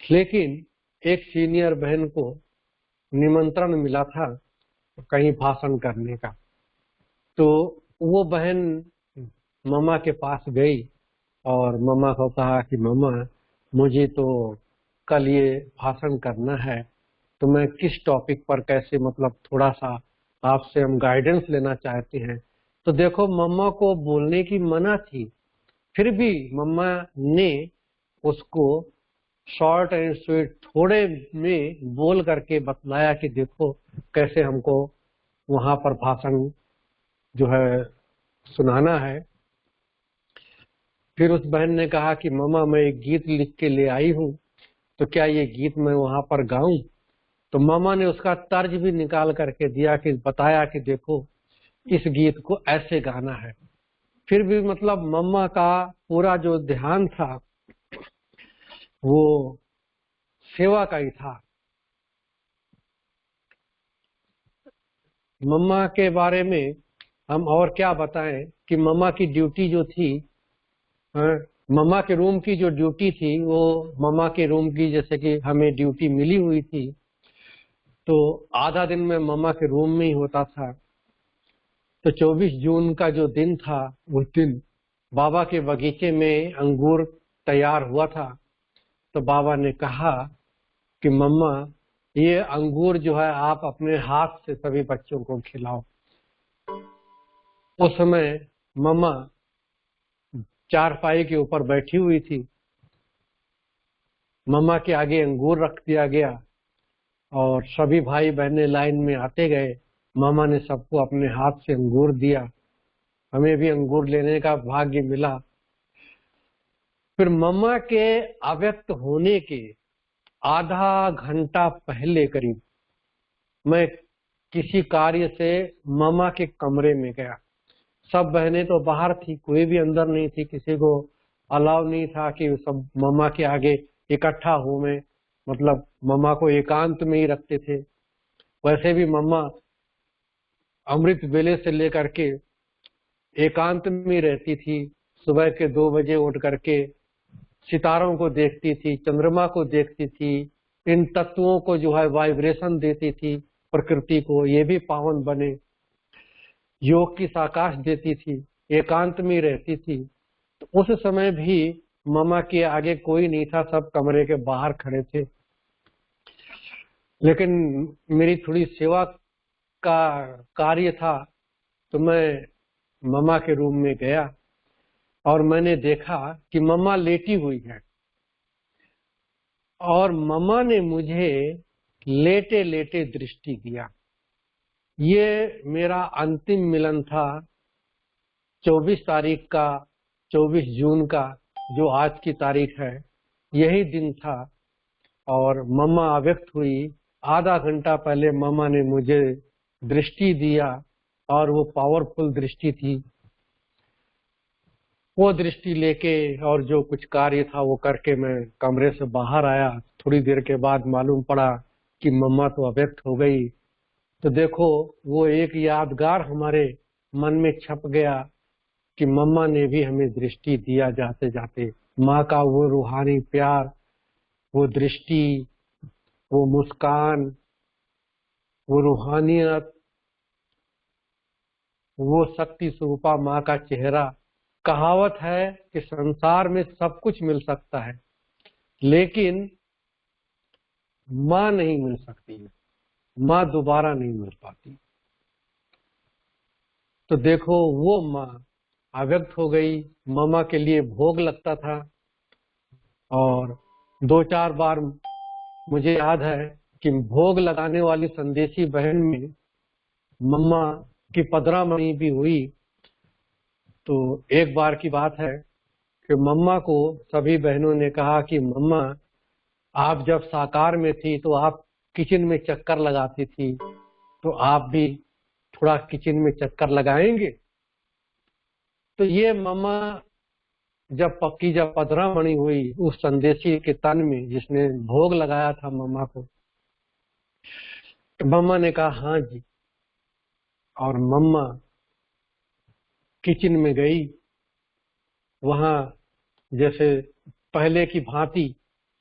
A: लेकिन एक सीनियर बहन को निमंत्रण मिला था कहीं भाषण करने का। तो वो बहन मम्मा के पास गई और मम्मा को कहा कि मम्मा, मुझे तो कल ये भाषण करना है, तो मैं किस टॉपिक पर कैसे, मतलब थोड़ा सा आपसे हम गाइडेंस लेना चाहते हैं। तो देखो, मम्मा को बोलने की मना थी, फिर भी मम्मा ने उसको शॉर्ट एंड स्वीट थोड़े में बोल करके बतलाया कि देखो कैसे हमको वहां पर भाषण जो है सुनाना है। फिर उस बहन ने कहा कि मम्मा मैं एक गीत लिख के ले आई हूँ, तो क्या ये गीत मैं वहां पर गाऊं? तो मम्मा ने उसका तर्ज भी निकाल करके दिया, कि बताया कि देखो इस गीत को ऐसे गाना है। फिर भी मतलब मम्मा का पूरा जो ध्यान था वो सेवा का ही था। मम्मा के बारे में हम और क्या बताएं कि मम्मा की ड्यूटी जो थी, हाँ, मम्मा के रूम की जो ड्यूटी थी वो मम्मा के रूम की जैसे कि हमें ड्यूटी मिली हुई थी, तो आधा दिन में मम्मा के रूम में ही होता था। तो 24 जून का जो दिन था, उस दिन बाबा के बगीचे में अंगूर तैयार हुआ था। तो बाबा ने कहा कि मम्मा ये अंगूर जो है आप अपने हाथ से सभी बच्चों को खिलाओ। उस समय मम्मा चारपाई के ऊपर बैठी हुई थी, मम्मा के आगे अंगूर रख दिया गया और सभी भाई बहनें लाइन में आते गए। मम्मा ने सबको अपने हाथ से अंगूर दिया, हमें भी अंगूर लेने का भाग्य मिला। फिर मम्मा के अव्यक्त होने के आधा घंटा पहले करीब मैं किसी कार्य से मम्मा के कमरे में गया। सब बहनें तो बाहर थी, कोई भी अंदर नहीं थी, किसी को अलाउ नहीं था कि सब मम्मा के आगे इकट्ठा हो। में मतलब मम्मा को एकांत में ही रखते थे। वैसे भी मम्मा अमृत वेले से लेकर के एकांत में रहती थी। सुबह के 2 बजे उठ करके सितारों को देखती थी, चंद्रमा को देखती थी, इन तत्वों को जो है वाइब्रेशन देती थी, प्रकृति को ये भी पावन बने, योग की साकाश देती थी, एकांत में रहती थी। तो उस समय भी मम्मा के आगे कोई नहीं था, सब कमरे के बाहर खड़े थे। लेकिन मेरी थोड़ी सेवा का कार्य था, तो मैं मम्मा के रूम में गया और मैंने देखा कि मम्मा लेटी हुई है और मम्मा ने मुझे लेटे लेटे दृष्टि दिया। ये मेरा अंतिम मिलन था 24 तारीख का, 24 जून का, जो आज की तारीख है, यही दिन था। और मम्मा अव्यक्त हुई। आधा घंटा पहले मम्मा ने मुझे दृष्टि दिया और वो पावरफुल दृष्टि थी। वो दृष्टि लेके और जो कुछ कार्य था वो करके मैं कमरे से बाहर आया। थोड़ी देर के बाद मालूम पड़ा कि मम्मा तो अव्यक्त हो गई। तो देखो वो एक यादगार हमारे मन में छप गया कि मम्मा ने भी हमें दृष्टि दिया जाते जाते। माँ का वो रूहानी प्यार, वो दृष्टि, वो मुस्कान, वो रूहानियत, वो शक्ति स्वरूपा माँ का चेहरा। कहावत है कि संसार में सब कुछ मिल सकता है लेकिन माँ नहीं मिल सकती है, माँ दोबारा नहीं मिल पाती। तो देखो वो माँ अव्यक्त हो गई। मम्मा के लिए भोग लगता था और 2-4 बार मुझे याद है कि भोग लगाने वाली संदेशी बहन में मम्मा की पधरामणि भी हुई। तो एक बार की बात है कि मम्मा को सभी बहनों ने कहा कि मम्मा आप जब साकार में थी तो आप किचन में चक्कर लगाती थी, तो आप भी थोड़ा किचन में चक्कर लगाएंगे। तो ये मम्मा जब पधरामणि हुई उस संदेशी के तन में जिसने भोग लगाया था मम्मा को, तो मम्मा ने कहा हाँ जी। और मम्मा किचन में गई। वहां जैसे पहले की भांति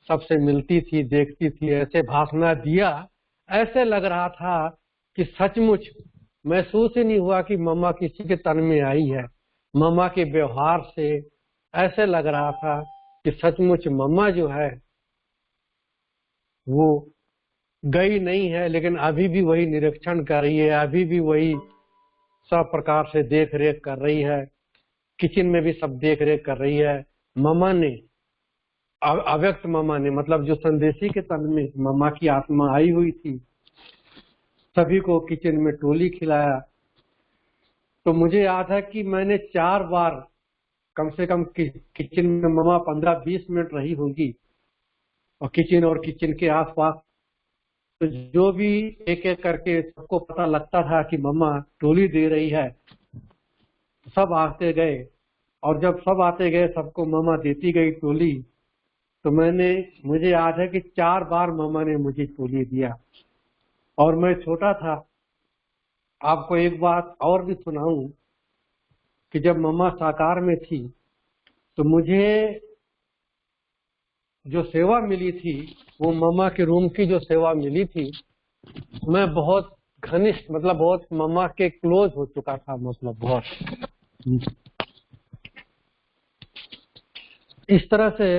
A: सबसे मिलती थी, देखती थी, ऐसे भाषण दिया। ऐसे लग रहा था कि सचमुच महसूस ही नहीं हुआ कि मम्मा किसी के तन में आई है। मम्मा के व्यवहार से ऐसे लग रहा था कि सचमुच मम्मा जो है वो गई नहीं है, लेकिन अभी भी वही निरीक्षण कर रही है, अभी भी वही सब प्रकार से देख रेख कर रही है। किचन में भी सब देख रेख कर रही है। मम्मा ने अव्यक्त मम्मा ने, मतलब जो संदेशी के तन में मम्मा की आत्मा आई हुई थी, सभी को किचन में टोली खिलाया। तो मुझे याद है कि मैंने 4 बार कम से कम किचन में मम्मा 15-20 मिनट रही होगी, और किचन के आसपास तो जो भी एक एक करके सबको पता लगता था कि मम्मा टोली दे रही है, सब आते गए। और जब सब आते गए, सबको मम्मा देती गई टोली, तो मुझे याद है कि 4 बार मम्मा ने मुझे टोली दिया, और मैं छोटा था। आपको एक बात और भी सुनाऊं कि जब मम्मा साकार में थी, तो मुझे जो सेवा मिली थी, वो मम्मा के रूम की जो सेवा मिली थी, मैं बहुत घनिष्ठ, मतलब बहुत मम्मा के क्लोज हो चुका था, मतलब बहुत इस तरह से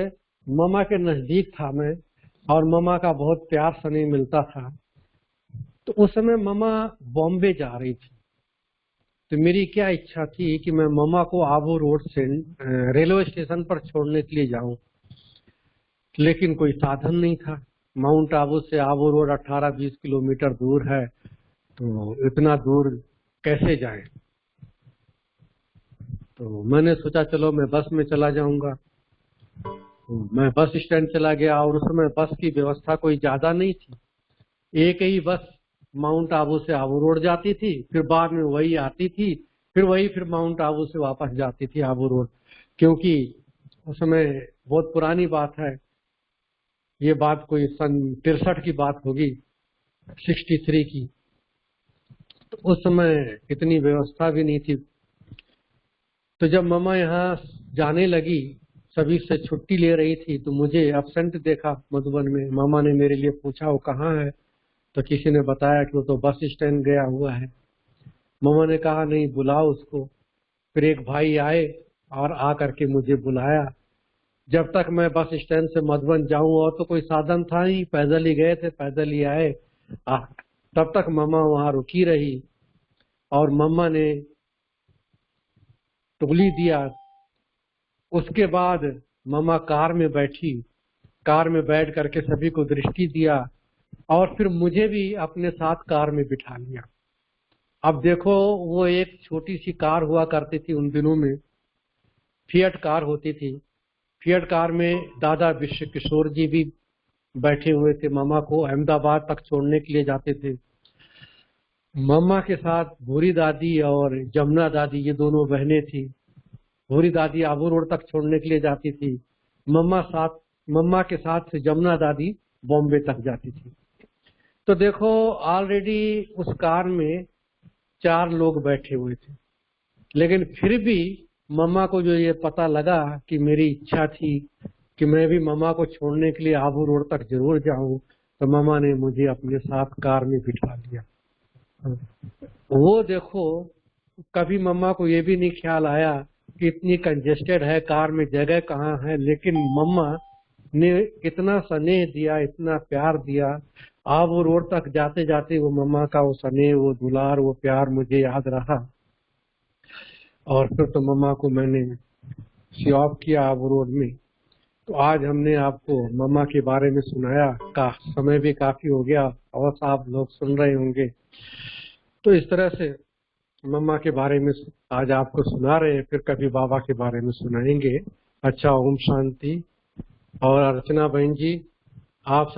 A: मम्मा के नजदीक था मैं, और मम्मा का बहुत प्यार स्नेह मिलता था। तो उस समय मम्मा बॉम्बे जा रही थी, तो मेरी क्या इच्छा थी कि मैं मम्मा को आबू रोड से रेलवे स्टेशन पर छोड़ने के लिए जाऊं, लेकिन कोई साधन नहीं था। माउंट आबू से आबू रोड 18-20 किलोमीटर दूर है, तो इतना दूर कैसे जाएं। तो मैंने सोचा चलो मैं बस में चला जाऊंगा। तो मैं बस स्टैंड चला गया, और उस समय बस की व्यवस्था कोई ज्यादा नहीं थी। एक ही बस माउंट आबू से आबू रोड जाती थी, फिर बाद में वही आती थी, फिर माउंट आबू से वापस जाती थी आबू रोड। क्योंकि उस समय बहुत पुरानी बात है, ये बात कोई सन 63 की बात होगी, 63 की। तो उस समय इतनी व्यवस्था भी नहीं थी। तो जब मम्मा यहाँ जाने लगी, सभी से छुट्टी ले रही थी, तो मुझे एब्सेंट देखा मधुबन में। मामा ने मेरे लिए पूछा वो कहाँ है, तो किसी ने बताया कि वो तो बस स्टैंड गया हुआ है। मम्मा ने कहा नहीं, बुलाओ उसको। फिर एक भाई आए और आ करके मुझे बुलाया। जब तक मैं बस स्टैंड से मधुबन जाऊं, और तो कोई साधन था ही, पैदल ही गए थे, पैदल ही आए। तब तक मम्मा वहां रुकी रही, और मम्मा ने टोली दिया। उसके बाद मम्मा कार में बैठी, कार में बैठ करके सभी को दृष्टि दिया, और फिर मुझे भी अपने साथ कार में बिठा लिया। अब देखो, वो एक छोटी सी कार हुआ करती थी उन दिनों में, फिएट कार होती थी। फिएट कार में दादा विश्व किशोर जी भी बैठे हुए थे, मम्मा को अहमदाबाद तक छोड़ने के लिए जाते थे। मम्मा के साथ भूरी दादी और जमुना दादी, ये दोनों बहनें थी। भूरी दादी आबू रोड तक छोड़ने के लिए जाती थी, मम्मा के साथ से जमुना दादी बॉम्बे तक जाती थी। तो देखो, ऑलरेडी उस कार में 4 लोग बैठे हुए थे, लेकिन फिर भी मम्मा को जो ये पता लगा कि मेरी इच्छा थी कि मैं भी मम्मा को छोड़ने के लिए आबू रोड तक जरूर जाऊं, तो मम्मा ने मुझे अपने साथ कार में बिठा लिया। वो देखो, कभी मम्मा को ये भी नहीं ख्याल आया कि इतनी कंजेस्टेड है कार में, जगह कहाँ है, लेकिन मम्मा ने इतना स्नेह दिया, इतना प्यार दिया। अब वो रोड तक जाते जाते वो मम्मा का वो स्नेह, वो दुलार, वो प्यार मुझे याद रहा। और फिर तो मम्मा को मैंने सी ऑफ किया आबू रोड में। तो आज हमने आपको मम्मा के बारे में सुनाया, का समय भी काफी हो गया, और आप लोग सुन रहे होंगे। तो इस तरह से मम्मा के बारे में आज आपको सुना रहे हैं, फिर कभी बाबा के बारे में सुनाएंगे। अच्छा, ओम शांति। और अर्चना बहन जी, आप